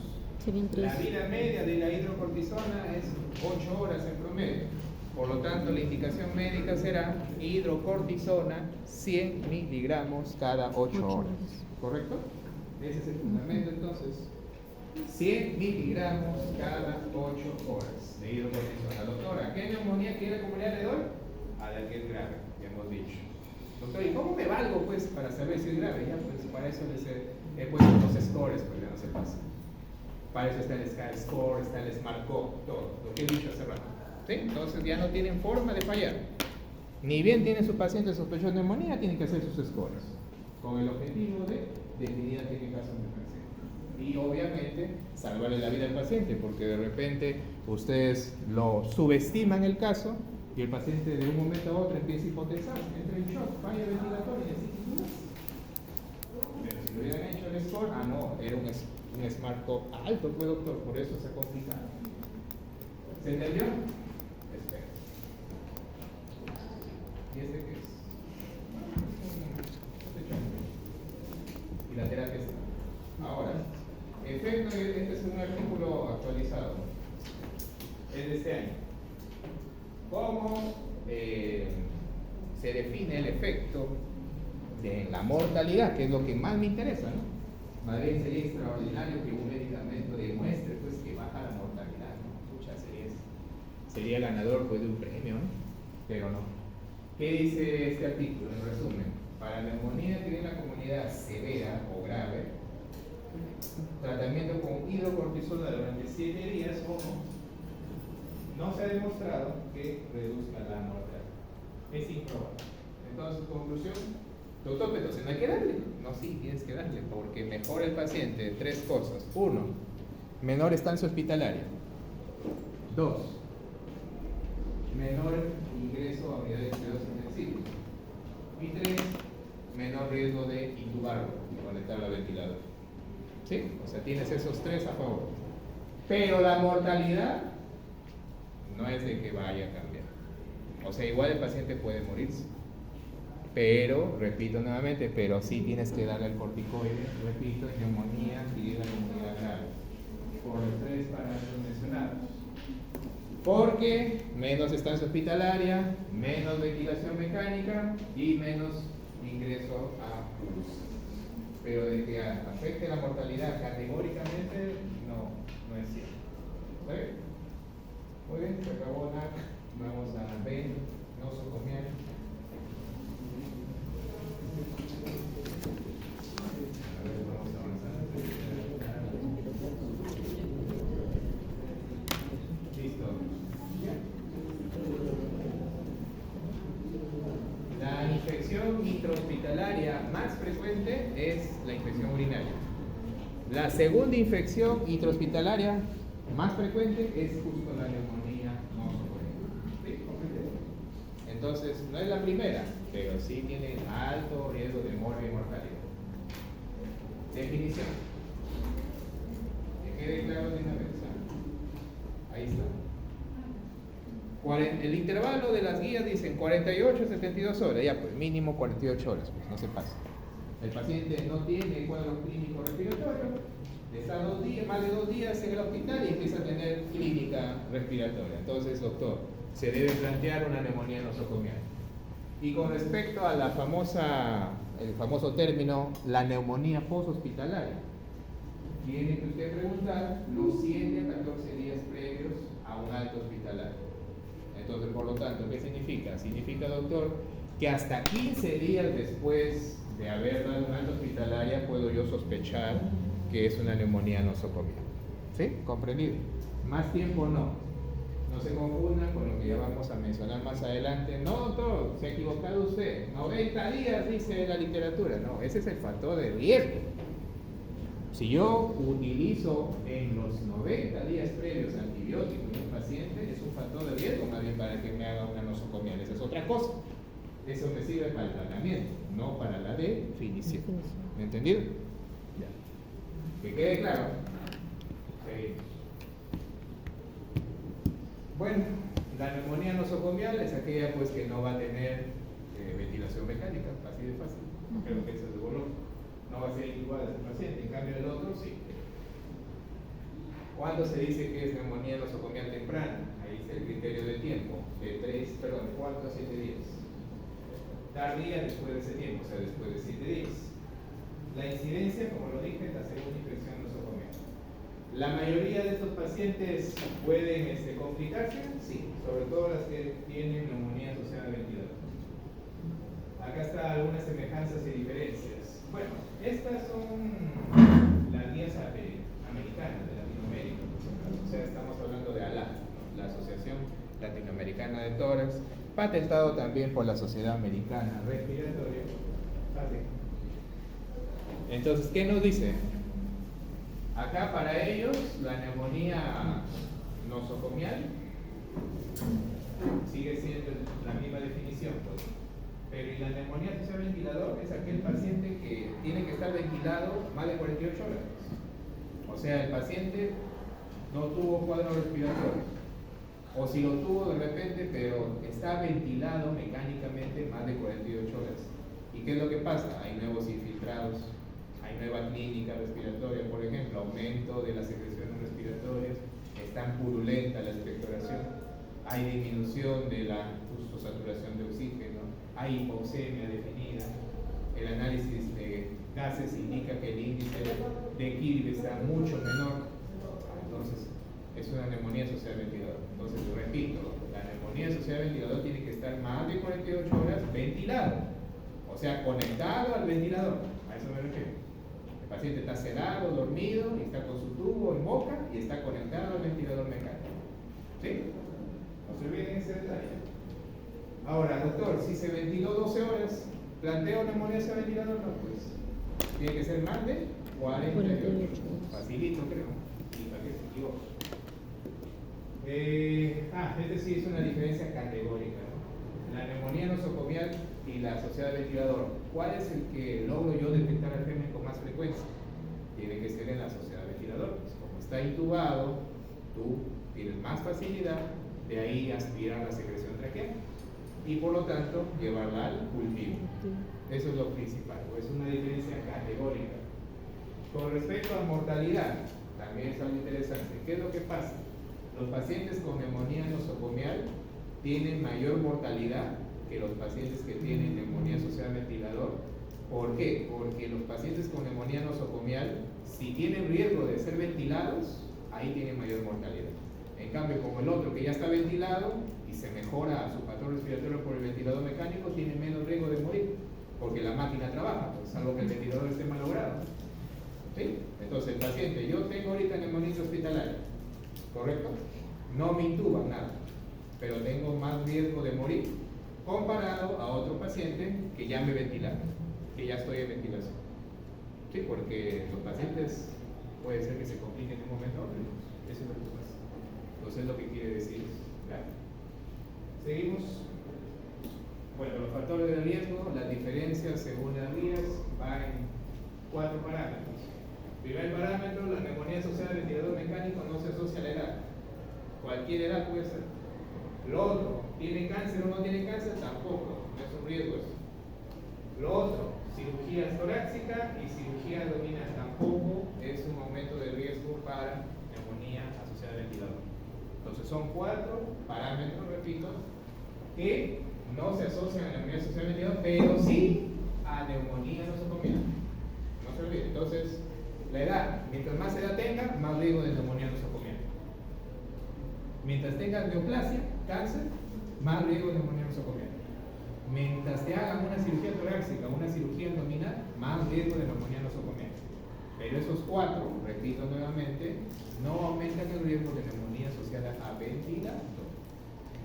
La vida media de la hidrocortisona es 8 horas en promedio. Por lo tanto, la indicación médica será hidrocortisona 100 miligramos cada 8 horas. ¿Correcto? Ese es el fundamento entonces. 100 miligramos cada 8 horas de hidrocortisona. Doctora, ¿qué neumonía quiere la comunidad de hoy? A la que es grave, ya hemos dicho. Doctor, ¿y cómo me valgo pues para saber si es grave? Ya pues para eso les he puesto los scores, pues ya no se pasa. Para eso está el Sky-Score, está el SMART-CoV, todo, lo que he dicho hace rato. ¿Sí? Entonces ya no tienen forma de fallar. Ni bien tiene su paciente sospechoso de neumonía, tienen que hacer sus scores, con el objetivo de definir a qué caso me paciente. Y obviamente salvarle la vida al paciente, porque de repente ustedes lo subestiman el caso Y el paciente de un momento a otro empieza a hipotensar, entra en shock, falla ventilatoria y así más. Pero si lo hubieran hecho el score, no, era un Smart Cup alto, pues doctor, por eso se ha complicado. ¿Se entendió? Espera. ¿Y este qué es? Y la terapia está. Ahora, efecto, este es un artículo actualizado. Es de este año. ¿Cómo se define el efecto de la mortalidad? Que es lo que más me interesa, ¿no? Más bien sería extraordinario que un medicamento demuestre pues, que baja la mortalidad, ¿no? Pucha, sería ganador pues, de un premio, ¿no? Pero no. ¿Qué dice este artículo? En resumen, para la neumonía que tiene una comunidad severa o grave, tratamiento con hidrocortisona durante 7 días o no se ha demostrado que reduzca la mortalidad. Es improbable. Entonces, conclusión, doctor, pero entonces no hay que darle. No, sí, tienes que darle, porque mejora el paciente 3 cosas. 1, menor estancia hospitalaria. 2, menor ingreso a unidades de cuidados intensivos. Y 3, menor riesgo de intubarlo y conectarlo al ventilador. ¿Sí? O sea, tienes esos 3 a favor. Pero la mortalidad no es de que vaya a cambiar. O sea, igual el paciente puede morirse. Pero, repito nuevamente, pero sí tienes que darle el corticoide, repito, neumonía y la neumonía grave. Por los 3 parámetros mencionados. Porque menos estancia hospitalaria, menos ventilación mecánica y menos ingreso a luz. Pero de que afecte la mortalidad categóricamente, no es cierto. ¿Está bien? Muy bien, se acabó la. Vamos a B, nosocomial. A ver, vamos a avanzar. Listo. La infección intrahospitalaria más frecuente es la infección urinaria. La segunda infección intrahospitalaria más frecuente es justo la neumonía nosocomial. ¿Sí? Entonces, no es la primera, pero sí tiene alto riesgo de muerte y mortalidad. Definición. Que quede claro de una vez. Ahí está. El intervalo de las guías dicen 48 a 72 horas, ya pues mínimo 48 horas, pues no se pasa. El paciente no tiene cuadro clínico respiratorio, está más de 2 días en el hospital y empieza a tener clínica respiratoria. Entonces, doctor, se debe plantear una neumonía nosocomial. Y con respecto a el famoso término, la neumonía poshospitalaria, tiene que usted preguntar los 7 a 14 días previos a un alto hospitalario. Entonces, por lo tanto, ¿qué significa? Significa, doctor, que hasta 15 días después de haber dado una alta hospitalaria puedo yo sospechar que es una neumonía nosocomial. ¿Sí? ¿Comprendido? Más tiempo no. No se confundan con lo que ya vamos a mencionar más adelante. No, doctor, se ha equivocado usted. 90 días dice la literatura. No, ese es el factor de riesgo. Si yo utilizo en los 90 días previos antibióticos en un paciente, es un factor de riesgo más bien para que me haga una nosocomial. Esa es otra cosa. Eso me sirve para el tratamiento, no para la definición. ¿Me entendido? Ya. Que quede claro. Seguimos. Bueno, la neumonía nosocomial es aquella pues que no va a tener ventilación mecánica, así de fácil. Creo que eso es de volumen. No va a ser igual a ese paciente, en cambio el otro sí. ¿Cuándo se dice que es neumonía nosocomial temprana? Ahí está el criterio de tiempo, de 4 a 7 días. Tardía después de ese tiempo, o sea, después de 7 días. La incidencia, como lo dije, es la segunda infección nosocomial. ¿La mayoría de estos pacientes pueden complicarse? Sí, sobre todo las que tienen neumonía asociada a ventilador. Acá están algunas semejanzas y diferencias. Bueno, estas son las guías americanas de Latinoamérica, o sea, estamos hablando de ALAT, ¿no? La Asociación Latinoamericana de Tórax, patentado también por la Sociedad Americana Respiratoria. Entonces, ¿qué nos dice? Acá para ellos la neumonía nosocomial sigue siendo la misma definición, pues. Pero y la neumonía asociada al ventilador es aquel paciente que tiene que estar ventilado más de 48 horas. O sea, el paciente no tuvo cuadro respiratorio, o si lo tuvo de repente, pero está ventilado mecánicamente más de 48 horas. ¿Y qué es lo que pasa? Hay nuevos infiltrados, hay nueva clínica respiratoria, por ejemplo, aumento de las secreciones respiratorias, es tan purulenta la expectoración, hay disminución de la saturación de oxígeno, hay hipoxemia definida, el análisis de gases indica que el índice de Kirby está mucho menor, entonces es una neumonía asociada al ventilador. Entonces, repito, la neumonía asociada al ventilador tiene que estar más de 48 horas ventilado, o sea, conectado al ventilador, a eso me refiero. El paciente está sedado, dormido, y está con su tubo en boca y está conectado al ventilador mecánico. ¿Sí? No se olviden ese detalle. Ahora, doctor, si se ventiló 12 horas, ¿planteo neumonía asociada al ventilador? No, pues tiene que ser más de 48 horas. Facilito, creo. Y para que se equivoque. Este sí es una diferencia categórica, ¿no? La neumonía nosocomial y la asociada al ventilador. ¿Cuál es el que logro yo detectar al germen con más frecuencia? Tiene que ser en la asociada al ventilador. Pues como está intubado, tú tienes más facilidad de ahí aspirar la secreción traqueal y por lo tanto llevarla al cultivo. Eso es lo principal, es una diferencia categórica. Con respecto a mortalidad, también es algo interesante. ¿Qué es lo que pasa? Los pacientes con neumonía nosocomial tienen mayor mortalidad que los pacientes que tienen neumonía asociada al ventilador. ¿Por qué? Porque los pacientes con neumonía nosocomial, si tienen riesgo de ser ventilados, ahí tienen mayor mortalidad. En cambio, como el otro que ya está ventilado y se mejora su patrón respiratorio por el ventilador mecánico, tiene menos riesgo de morir, porque la máquina trabaja, pues, salvo que el ventilador esté malogrado. ¿Sí? Entonces, el paciente, yo tengo ahorita neumonía hospitalaria, ¿correcto? No me intuban nada, pero tengo más riesgo de morir comparado a otro paciente que ya me ventilaron, que ya estoy en ventilación. Sí, porque los pacientes puede ser que se compliquen en un momento, eso es lo que pasa. Entonces es lo que quiere decir. ¿Claro? Seguimos. Bueno, los factores de riesgo, las diferencias según las vías, va en 4 parámetros. Primer parámetro, la neumonía asociada al ventilador mecánico no se asocia a la edad. Cualquier edad puede ser. Lo otro, ¿tiene cáncer o no tiene cáncer? Tampoco, no es un riesgo eso. Lo otro, cirugía torácica y cirugía abdominal tampoco es un aumento de riesgo para neumonía asociada al ventilador. Entonces son 4 parámetros, repito, que no se asocian a neumonía asociada al ventilador, pero sí a neumonía nosocomial. No se olvide. Entonces, la edad, mientras más edad tenga, más riesgo de neumonía nosocomial. Mientras tengas neoplasia, cáncer, más riesgo de neumonía nosocomial. Mientras te hagan una cirugía torácica o una cirugía abdominal, más riesgo de neumonía nosocomial. Pero esos 4, repito nuevamente, no aumentan el riesgo de neumonía asociada a ventilador.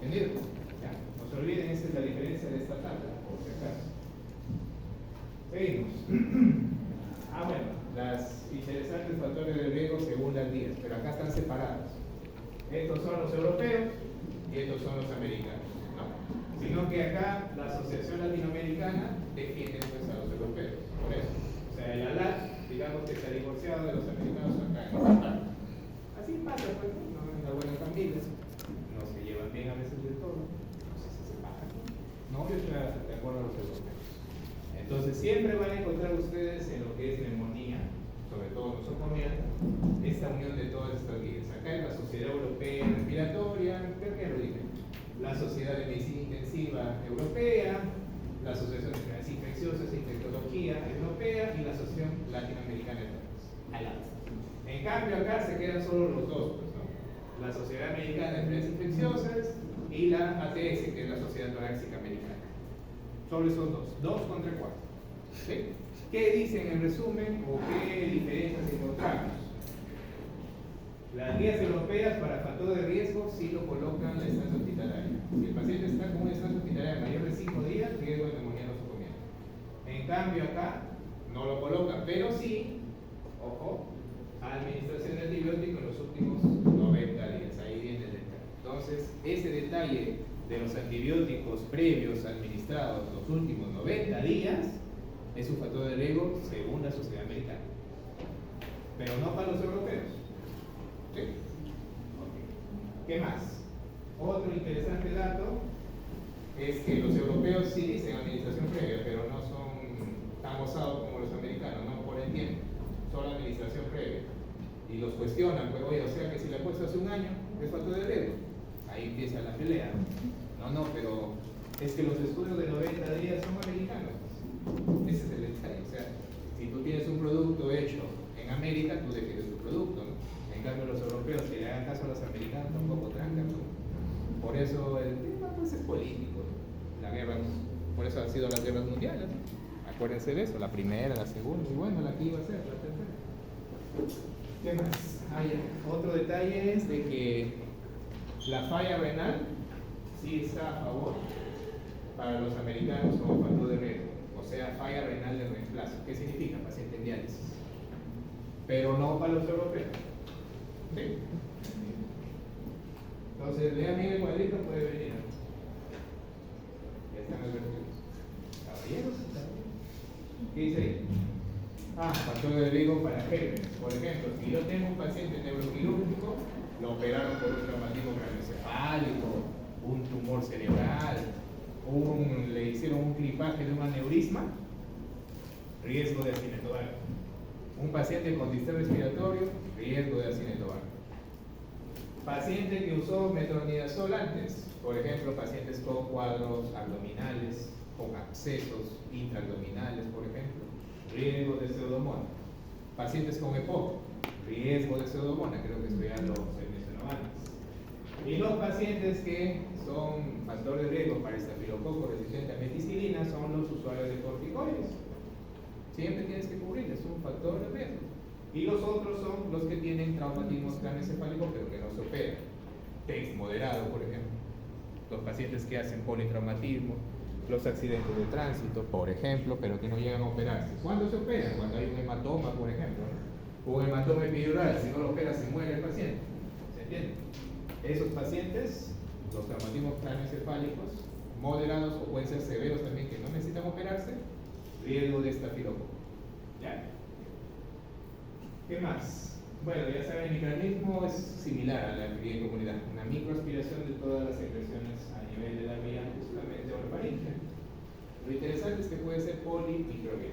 ¿Entendido? ¿Ya? No se olviden, esa es la diferencia de esta tabla, por si acaso. Seguimos. Bueno, las interesantes factores de riesgo según las vías, pero acá están separados. Estos son los europeos y estos son los americanos, ¿no? Sino que acá la Asociación Latinoamericana defiende pues, a los europeos, por eso. O sea, el ALAT, digamos que se ha divorciado de los americanos acá en esta parte. Así pasa, pues, no en las buenas familias, no se llevan bien a veces del todo, no sé si se separan. No, yo estoy de acuerdo a los europeos. Entonces siempre van a encontrar ustedes en lo que es neumonía, sobre todo nosocomial, esta unión de todas estas vías. Acá en la Sociedad Europea Respiratoria, creo que lo dije, la Sociedad de Medicina Intensiva Europea, la Asociación de Enfermedades Infecciosas e Infectología Europea y la Asociación Latinoamericana de Enfermedades. En cambio acá se quedan solo los dos, pues, ¿no? La Sociedad Americana de Enfermedades Infecciosas y la ATS, que es la Sociedad Torácica Americana. Solo esos dos contra 4. ¿Sí? ¿Qué dicen en resumen o qué diferencias encontramos? Las guías europeas para factor de riesgo sí lo colocan la estancia hospitalaria. Si el paciente está con una estancia hospitalaria mayor de 5 días, riesgo de neumonía nosocomial. En cambio acá no lo colocan, pero sí, ojo, administración de antibiótico en los últimos 90 días. Ahí viene el detalle. Entonces, ese detalle de los antibióticos previos administrados los últimos 90 días es un factor de riesgo según la Sociedad Americana. Pero no para los europeos. ¿Sí? Ok. ¿Qué más? Otro interesante dato es que los europeos sí dicen administración previa, pero no son tan osados como los americanos, no por el tiempo, solo administración previa. Y los cuestionan, pues oye, o sea que si la he puesto hace un año, es factor de riesgo. Ahí empieza la pelea. No, pero es que los estudios de 90 días son americanos. Ese es el detalle. O sea, si tú tienes un producto hecho en América, tú defiendes tu producto, ¿no? En cambio, los europeos que le hagan caso a los americanos tampoco trancan, ¿no? Por eso el tema pues, es político, ¿no? La guerra, por eso han sido las guerras mundiales, ¿no? Acuérdense de eso, la primera, la segunda, y bueno, la que iba a ser, la tercera. ¿Qué más? Otro detalle es de que la falla renal sí está a favor para los americanos como factor de riesgo, o sea, falla renal de reemplazo. ¿Qué significa? Paciente en diálisis. Pero no para los europeos. ¿Sí? Entonces, lea bien el cuadrito, puede venir. Ya están advertidos. Caballeros, ¿qué dice ahí? Factor de riesgo para gérmenes. Por ejemplo, si yo tengo un paciente neuroquirúrgico, lo operaron por un traumatismo craneoencefálico, un tumor cerebral, le hicieron un clipaje de un aneurisma, riesgo de accidente. Un paciente con distrés respiratorio, riesgo de accidente. Paciente que usó metronidazol antes, por ejemplo, pacientes con cuadros abdominales, con abscesos intraabdominales, por ejemplo, riesgo de pseudomonas. Pacientes con EPOC, riesgo de pseudomonas, creo que esto ya lo mencionó antes. Y los pacientes que son factor de riesgo para estafilococo resistente a meticilina son los usuarios de corticoides. Siempre tienes que cubrir, es un factor de riesgo. Y los otros son los que tienen traumatismos craneoencefálicos pero que no se operan. TENS moderado, por ejemplo. Los pacientes que hacen politraumatismo, los accidentes de tránsito, por ejemplo, pero que no llegan a operarse. ¿Cuándo se operan? Cuando hay un hematoma, por ejemplo, ¿no? Un hematoma epidural, si no lo operas se muere el paciente. ¿Se entiende? Esos pacientes, los traumatismos craneoencefálicos, moderados o pueden ser severos también que no necesitan operarse, riesgo de estafilococo. ¿Ya? ¿Qué más? Bueno, ya saben, el mecanismo es similar a la en comunidad, una microaspiración de todas las secreciones a nivel de la vía justamente orofaríngea. Lo interesante es que puede ser polimicrobial.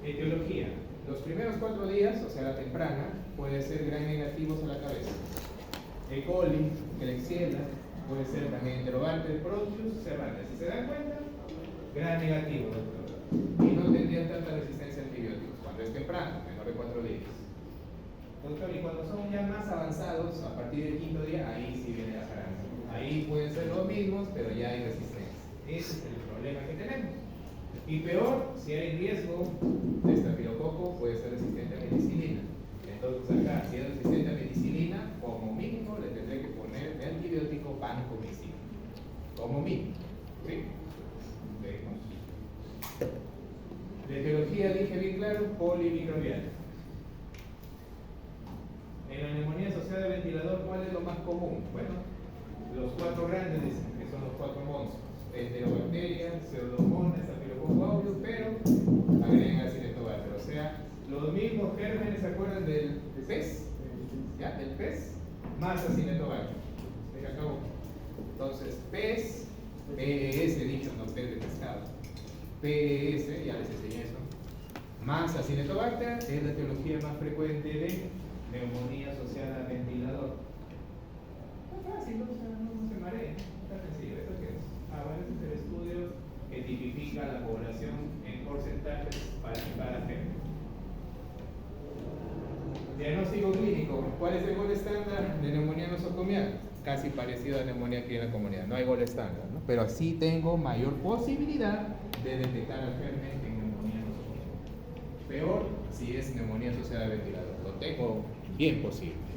Etiología. Los primeros 4 días, o sea la temprana, puede ser gram negativos a la cabeza. E. coli, Klebsiella, puede ser también Enterobacter, Proteus, Serratia. Si se dan cuenta, gram negativo, doctor. Y no tendrían tanta resistencia a antibióticos cuando es temprano, menor de 4 días. Doctor, y cuando son ya más avanzados, a partir del 5.º día, ahí sí viene la jarana. Ahí pueden ser los mismos, pero ya hay resistencia. Ese es el problema que tenemos. Y peor, si hay riesgo de estafilococo, puede ser resistente a penicilina. Entonces acá, si es resistente a penicilina, como mínimo le tendré que poner de antibiótico vancomicina. Como mínimo. ¿Sí? Vemos. De etiología dije bien claro, polimicrobial. En la neumonía asociada al ventilador, ¿cuál es lo más común? Bueno, los 4 grandes dicen que son los 4 monstruos. Enterobacteria, Pseudomonas, Staphylococcus aureus, pero agregan Acinetobacter. O sea, los mismos gérmenes, ¿se acuerdan del pez? ¿Ya? Del pez, más Acinetobacter. Se acabó. Entonces, pez, PES, dicho, no pez de pescado. PES, ya les enseñé eso. Más Acinetobacter es la etiología más frecuente de neumonía asociada al ventilador. Está fácil, no se mareen. Está sencillo. ¿Eso qué es? Ese es el estudio que tipifica la población en porcentajes para cada género. Diagnóstico clínico. ¿Cuál es el gol estándar de neumonía nosocomial? Casi parecido a neumonía aquí en la comunidad. No hay gol estándar, ¿no? Pero sí tengo mayor posibilidad de detectar al germen en neumonía nosocomial. Peor si es neumonía asociada al ventilador. Lo tengo bien posible.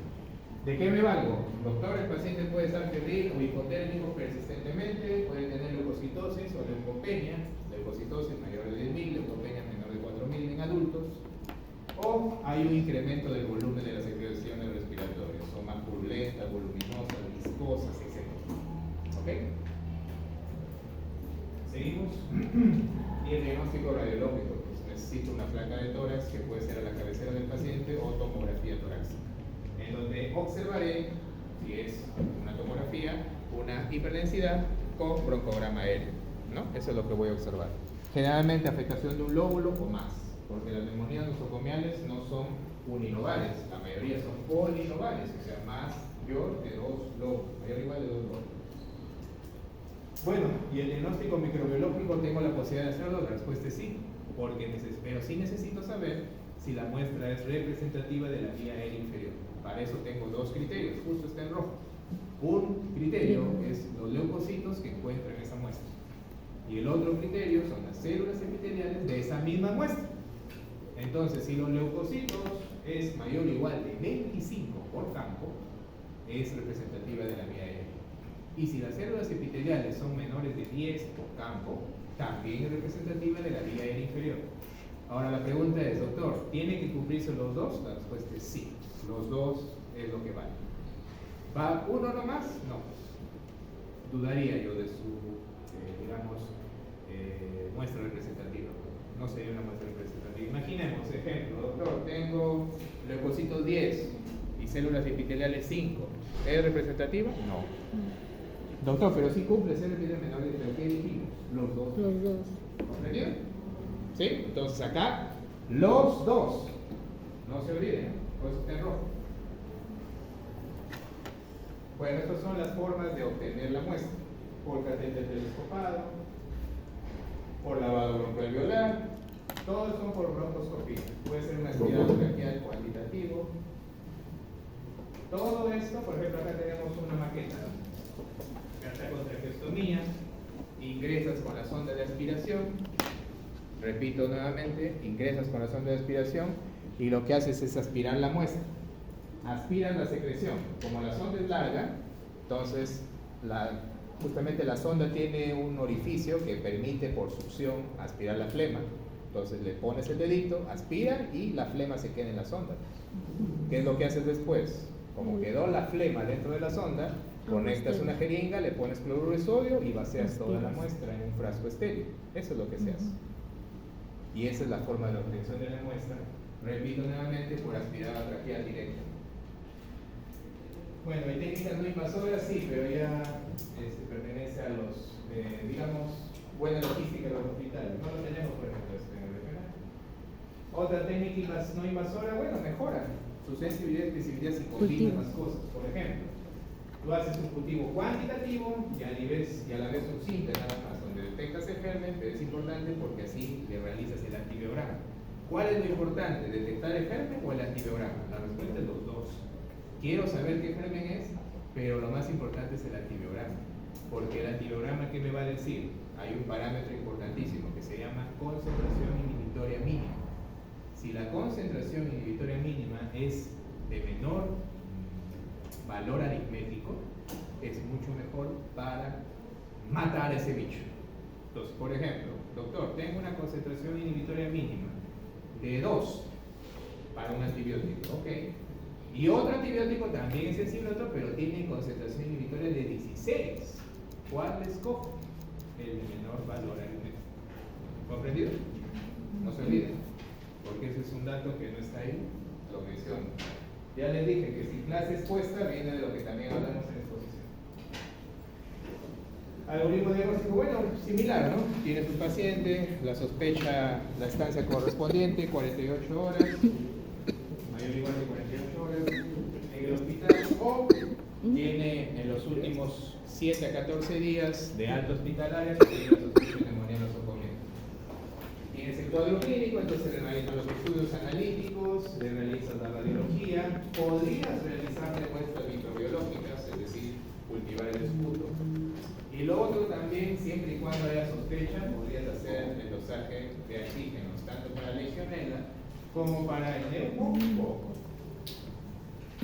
¿De qué me valgo? Doctor, el paciente puede estar febril o hipotérmico persistentemente, puede tener leucocitosis o leucopenia, leucocitosis mayor de 10.000, leucopenia menor de 4.000 en adultos, o hay un incremento del volumen de las secreciones respiratorias, son más purulentas, voluminosas, viscosas, etc. ¿Ok? Seguimos. Y el diagnóstico radiológico, pues necesito una placa de tórax que puede ser a la cabecera del paciente o tomografía torácica, en donde observaré, si es una tomografía, una hiperdensidad con broncograma aéreo, ¿no? Eso es lo que voy a observar. Generalmente afectación de un lóbulo o más, porque las neumonías nosocomiales no son uninovales, la mayoría son polinovales, o sea, mayor de 2 lóbulos, mayor o igual de 2 lóbulos. Bueno, ¿y el diagnóstico microbiológico tengo la posibilidad de hacerlo? La respuesta es sí, pero sí necesito saber si la muestra es representativa de la vía aérea inferior. Para eso tengo dos criterios, justo está en rojo. Un criterio es los leucocitos que encuentro en esa muestra. Y el otro criterio son las células epiteliales de esa misma muestra. Entonces, si los leucocitos es mayor o igual de 25 por campo, es representativa de la vía aérea. Y si las células epiteliales son menores de 10 por campo, también es representativa de la vía aérea inferior. Ahora la pregunta es, doctor, ¿tiene que cumplirse los dos? La respuesta es sí, los dos es lo que vale. ¿Va uno nomás? No. Dudaría yo de su, muestra representativa. No sería una muestra representativa. Imaginemos, ejemplo, doctor, tengo leucocitos 10 y células epiteliales 5. ¿Es representativa? No. Doctor, pero sí cumple ser epitelial menor de lo que dijimos. Los dos. Los dos. ¿Comprendido? ¿Sí? Entonces acá, los dos. No se olviden, por eso está en rojo. Bueno, estas son las formas de obtener la muestra. Por catéter telescopado, por lavado broncoalveolar, todos son por broncoscopía. Puede ser un aspirado braquial cuantitativo. Todo esto, por ejemplo, acá tenemos una maqueta, ¿no? Carta con traqueostomía, ingresas con la sonda de aspiración, repito nuevamente, ingresas con la sonda de aspiración y lo que haces es aspirar la muestra. Aspiras la secreción. Como la sonda es larga, entonces justamente la sonda tiene un orificio que permite por succión aspirar la flema. Entonces le pones el dedito, aspira y la flema se queda en la sonda. ¿Qué es lo que haces después? Como quedó la flema dentro de la sonda, conectas una jeringa, le pones cloruro de sodio y vacías toda la muestra en un frasco estéril. Eso es lo que se hace. Y esa es la forma de la obtención de la muestra. Repito nuevamente, por aspirada traqueal directa. Bueno, hay técnicas no invasoras, sí, pero ya pertenece a los, digamos, buena logística de los hospitales. No lo tenemos, por ejemplo, en el regional. Otra técnica no invasora, bueno, mejora su sensibilidad y especificidad si combina más cosas. Por ejemplo, tú haces un cultivo cuantitativo y a la vez un simple nada más, donde detectas el germen, pero es importante porque así le realizas el antibiograma. ¿Cuál es lo importante? ¿Detectar el germen o el antibiograma? La respuesta es los dos. Quiero saber qué germen es, pero lo más importante es el antibiograma. Porque el antibiograma, ¿qué me va a decir? Hay un parámetro importantísimo que se llama concentración inhibitoria mínima. Si la concentración inhibitoria mínima es de menor valor aritmético, es mucho mejor para matar a ese bicho. Entonces, por ejemplo, doctor, tengo una concentración inhibitoria mínima de 2 para un antibiótico, ok. Y otro antibiótico también es sensible a otro, pero tiene concentración inhibitoria de 16. ¿Cuál escojo? El de menor valor aritmético. ¿Comprendido? No se olviden, porque ese es un dato que no está ahí, lo menciono. Ya les dije que si clase expuesta viene de lo que también hablamos en exposición. Algoritmo diagnóstico, bueno, similar, ¿no? Tienes un paciente, la sospecha, la estancia correspondiente, 48 horas, mayor o igual de 48 horas en el hospital, o tiene en los últimos 7 a 14 días de alta hospitalaria que tiene la sospecha de neumonía nosocomial. Tienes el cuadro clínico, entonces le realizas los estudios analíticos, le realizas la radiología, podrías realizarle muestras microbiológicas, es decir, cultivar el esputo. Y lo otro también, siempre y cuando haya sospecha, podrías hacer el dosaje de antígenos, tanto para Legionella como para el neumococo.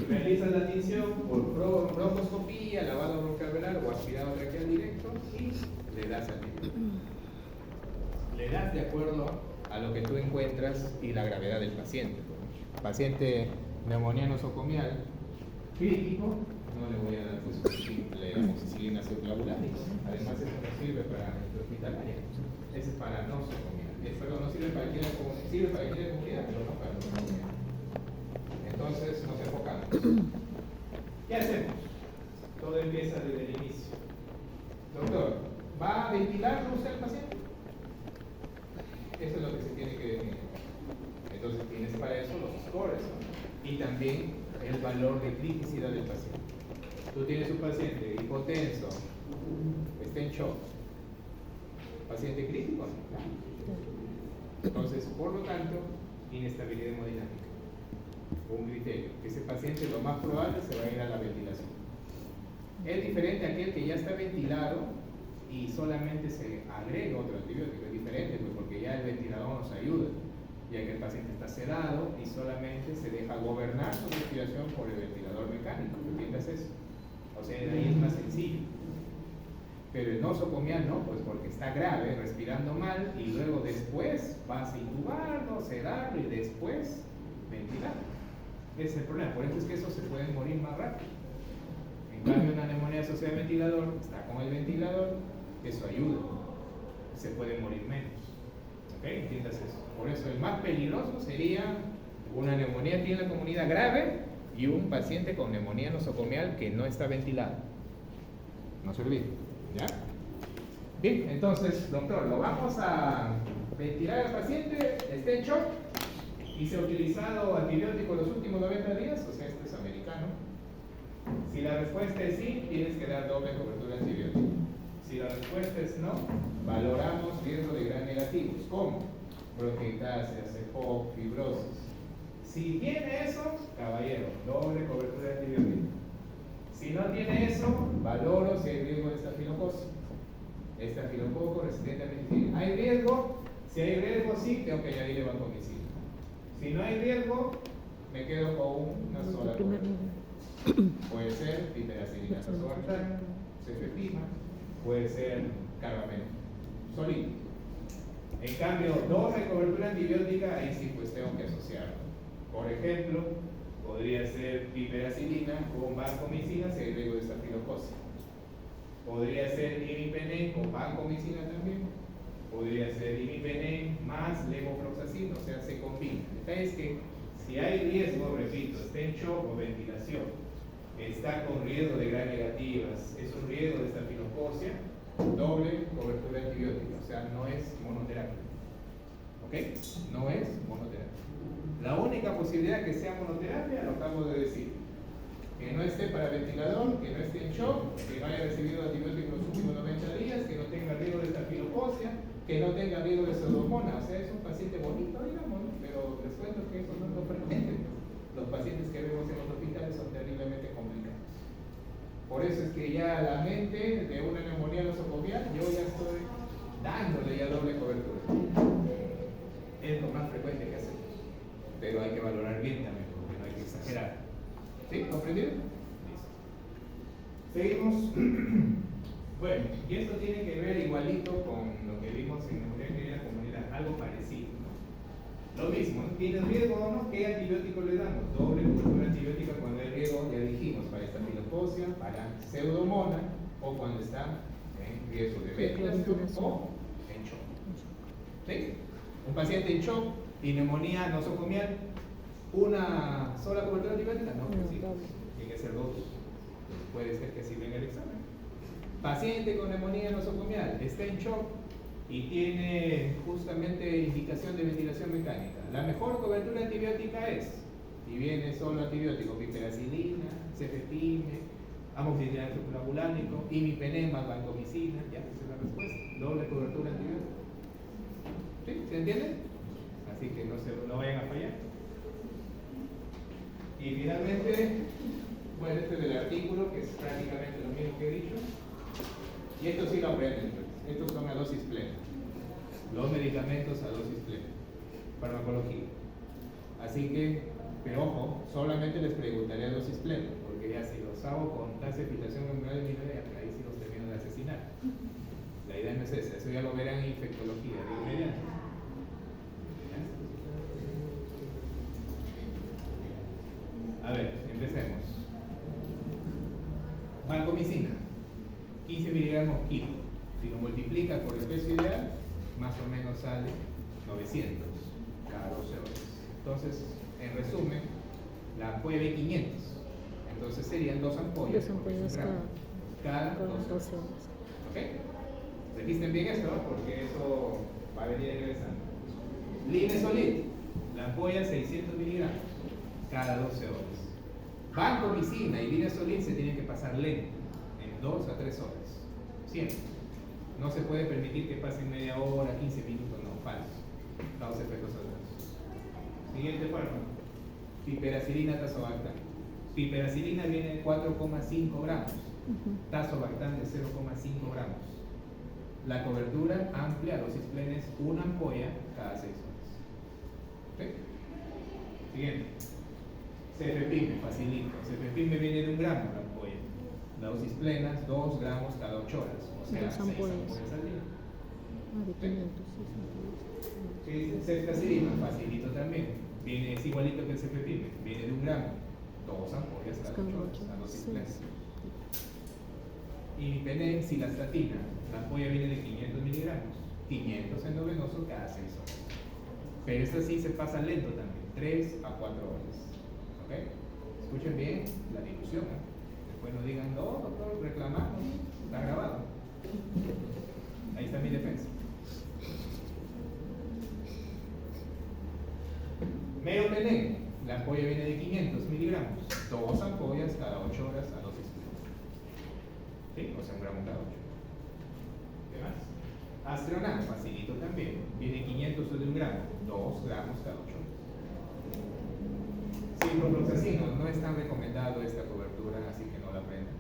Realizas la tinción por broncoscopía, lavado broncoalveolar o aspirado traqueal directo y le das antígenos. Le das de acuerdo a lo que tú encuentras y la gravedad del paciente. Paciente neumonía nosocomial crítico, no le voy a dar pues una simple amoxicilina subclavularis. Además eso no sirve para hospitalaria. Ese es para nosocomial. Perdón, no sirve para cualquier comunidad, pero no para nosocomial. Entonces nos enfocamos. ¿Qué hacemos? Todo empieza desde el inicio. Doctor, ¿va a ventilar usted al paciente? Eso es lo que se tiene que definir. Entonces tienes para eso los scores, ¿no? Y también el valor de criticidad del paciente. Tú tienes un paciente hipotenso, está en shock. ¿Paciente crítico? ¿No? Entonces, por lo tanto, inestabilidad hemodinámica. Un criterio. Ese paciente lo más probable se va a ir a la ventilación. Es diferente a aquel que ya está ventilado y solamente se agrega otro antibiótico. Es diferente pues, porque ya el ventilador nos ayuda, ya que el paciente está sedado y solamente se deja gobernar su respiración por el ventilador mecánico. ¿Entiendes eso? O sea, de ahí es más sencillo. Pero el nosocomial no, pues porque está grave, respirando mal, y luego después vas a intubarlo, sedarlo y después ventilarlo. Ese es el problema, por eso es que esos se pueden morir más rápido. En cambio, una neumonía asociada al ventilador, está con el ventilador, eso ayuda, se puede morir menos. ¿Ok? ¿Entiendas eso? Por eso el más peligroso sería una neumonía aquí en la comunidad grave y un paciente con neumonía nosocomial que no está ventilado. No se olvide. ¿Ya? Bien, entonces, doctor, lo vamos a ventilar al paciente, está en shock y se ha utilizado antibiótico los últimos 90 días, o sea, este es americano. Si la respuesta es sí, tienes que dar doble cobertura de antibiótico. Si la respuesta es no, valoramos riesgo de gran negativos, como bronquiectasia, CEPOC, fibrosis. Si tiene eso, caballero, doble cobertura de antibiótico. Si no tiene eso, valoro si hay riesgo de estafilocosis. Estafilococo resistente a penicilina. ¿Hay riesgo? Si hay riesgo, sí, tengo que añadirle vancomicina. Si no hay riesgo, me quedo con una sola cobertura. Puede ser piperacilina azoxantal, cefepima, puede ser carbameno, solito. En cambio, doble cobertura antibiótica, ahí sí pues tengo que asociarlo. Por ejemplo, podría ser piperacilina con vancomicina si hay riesgo de estafilocosis. Podría ser imipenem con vancomicina también. Podría ser imipenem más levofloxacina, o sea, se combina. El detalle es que si hay riesgo, repito, está en shock o ventilación, está con riesgo de gran negativas, es un riesgo de estafilocosia, doble cobertura antibiótica, o sea, no es monoterapia. ¿Ok? No es monoterapia. La única posibilidad que sea monoterapia, lo acabo de decir, que no esté para ventilador, que no esté en shock, que no haya recibido antibióticos los últimos 90 días, que no tenga riesgo de estafilocosia, que no tenga riesgo de pseudomonas. O sea, es un paciente bonito, digamos, ¿no? Pero les cuento que eso no es lo frecuente. Los pacientes que vemos en los hospitales son terriblemente complicados. Por eso es que ya la mente de una neumonía nosocomial, yo ya estoy dándole ya doble cobertura. Es lo más frecuente que hacemos. Pero hay que valorar bien también, porque no hay que exagerar. ¿Sí? ¿Comprendido? Listo. Seguimos. Bueno, y esto tiene que ver igualito con lo que vimos en neumonía clínica comunidad, algo parecido, ¿no? Lo mismo, ¿tiene riesgo o no? ¿Qué antibiótico le damos? Doble cobertura antibiótica cuando hay riesgo, ya dijimos, para estafilocosia, para pseudomonas, o cuando está en riesgo de ventilación o en shock. ¿Sí? Un paciente en shock y neumonía nosocomial, ¿una sola cobertura antibiótica? No, pues sí, tiene que ser dos. Puede ser que así venga el examen. Paciente con neumonía nosocomial, está en shock y tiene justamente indicación de ventilación mecánica. La mejor cobertura antibiótica es, si viene solo antibiótico, piperacilina, cefepime, amoxicilina subclavulánico, imipenem más vancomicina, ya esa es la respuesta, doble cobertura antibiótica. ¿Sí? ¿Se entiende? Así que no vayan a fallar. Y finalmente, bueno, este es del artículo, que es prácticamente lo mismo que he dicho. Y esto sí lo aprenden, pues. Estos son a dosis plena. Los medicamentos a dosis plena. Farmacología. Así que, pero ojo, solamente les preguntaré a dosis plena, porque ya si los hago con tasa de filtración glomerular disminuida, ahí sí los termino de asesinar. La idea no es esa, eso ya lo verán en infectología de inmediato. A ver, empecemos. vancomicina, 15 miligramos kilo. Si lo multiplica por el peso ideal, más o menos sale 900 cada 12 horas. Entonces, en resumen, la ampolla de 500. Entonces serían 2 ampollas, 2 ampollas cada 12 12 horas. horas. ¿Ok? Registren bien esto, ¿no? Porque eso va a venir regresando. Linesolid, la ampolla 600 miligramos cada 12 horas. Vancomicina y linesolid se tienen que pasar lento, en 2 a 3 horas. Siempre. No se puede permitir que pasen media hora, 15 minutos, no, falso. Causa efectos adversos. Siguiente forma. Piperacilina, tazobactam. Piperacilina viene de 4,5 gramos. Tazobactam de 0,5 gramos. La cobertura amplia, dosis plenes, una ampolla cada 6 horas. ¿Ok? Siguiente. Cefepime, facilito. Cefepime viene de 1 gramo la ampolla. La dosis plenas, 2 gramos cada 8 horas. O sea, 2 6 ampollas. ampollas al día. De 500, sí, Ceftazidima, facilito también. Es igualito que el cefepime. Viene de 1 gramo. 2 ampollas cada 8 horas. La dosis plena. Y penexilastatina, la ampolla viene de 500 miligramos, 500 endovenoso cada 6 horas. Pero esta sí se pasa lento también, 3 a 4 horas. ¿Ok? Escuchen bien la dilución. Después no digan, no, doctor, reclamamos, está grabado. Ahí está mi defensa. Meropenem, la ampolla viene de 500 miligramos, 2 ampollas cada 8 horas a dosis plena. ¿Sí? O sea, 1 gramo cada 8. ¿Qué más? Astronam, facilito también. Viene 500 de 1 gramo, 2 gramos cada 8 horas. Ciprofloxacino, no es tan recomendado esta cobertura, así que no la prendan.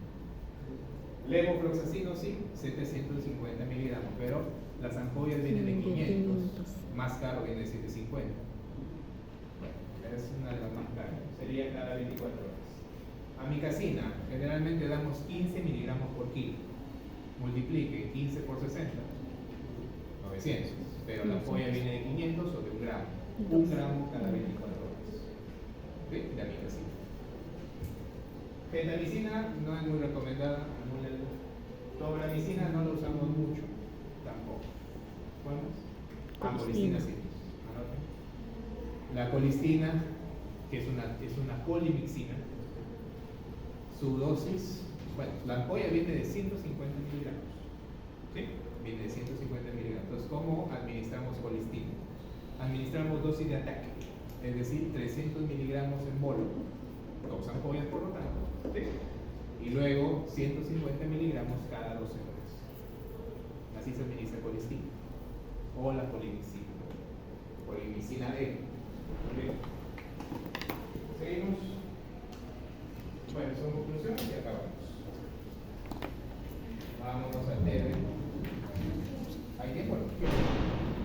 Levofloxacino sí, 750 miligramos, pero las ampollas vienen de 500. Más caro viene de 750. Bueno, es una de las más caras. Sería cada 24 horas. Amicacina, generalmente damos 15 miligramos por kilo. Multiplique 15 por 60, 900. Pero la ampolla viene de 500 o de 1 gramo. 1 gramo cada 24 horas. ¿Sí? De amicacina. Gentamicina no es muy recomendada. Tobramicina no lo usamos mucho. Tampoco. ¿Cuál más? Colistina sí. Anoten. La colistina, que es una colimixina. Su dosis, bueno, la ampolla viene de 150 miligramos. ¿Sí? Viene de 150 miligramos. Entonces, ¿cómo administramos colistina? Administramos dosis de ataque, es decir, 300 miligramos en bolo, 2 ampollas por lo tanto. ¿Sí? Y luego 150 miligramos cada 12 horas. Así se administra colistina. O la colimixina. Colimixina D. ¿Sí?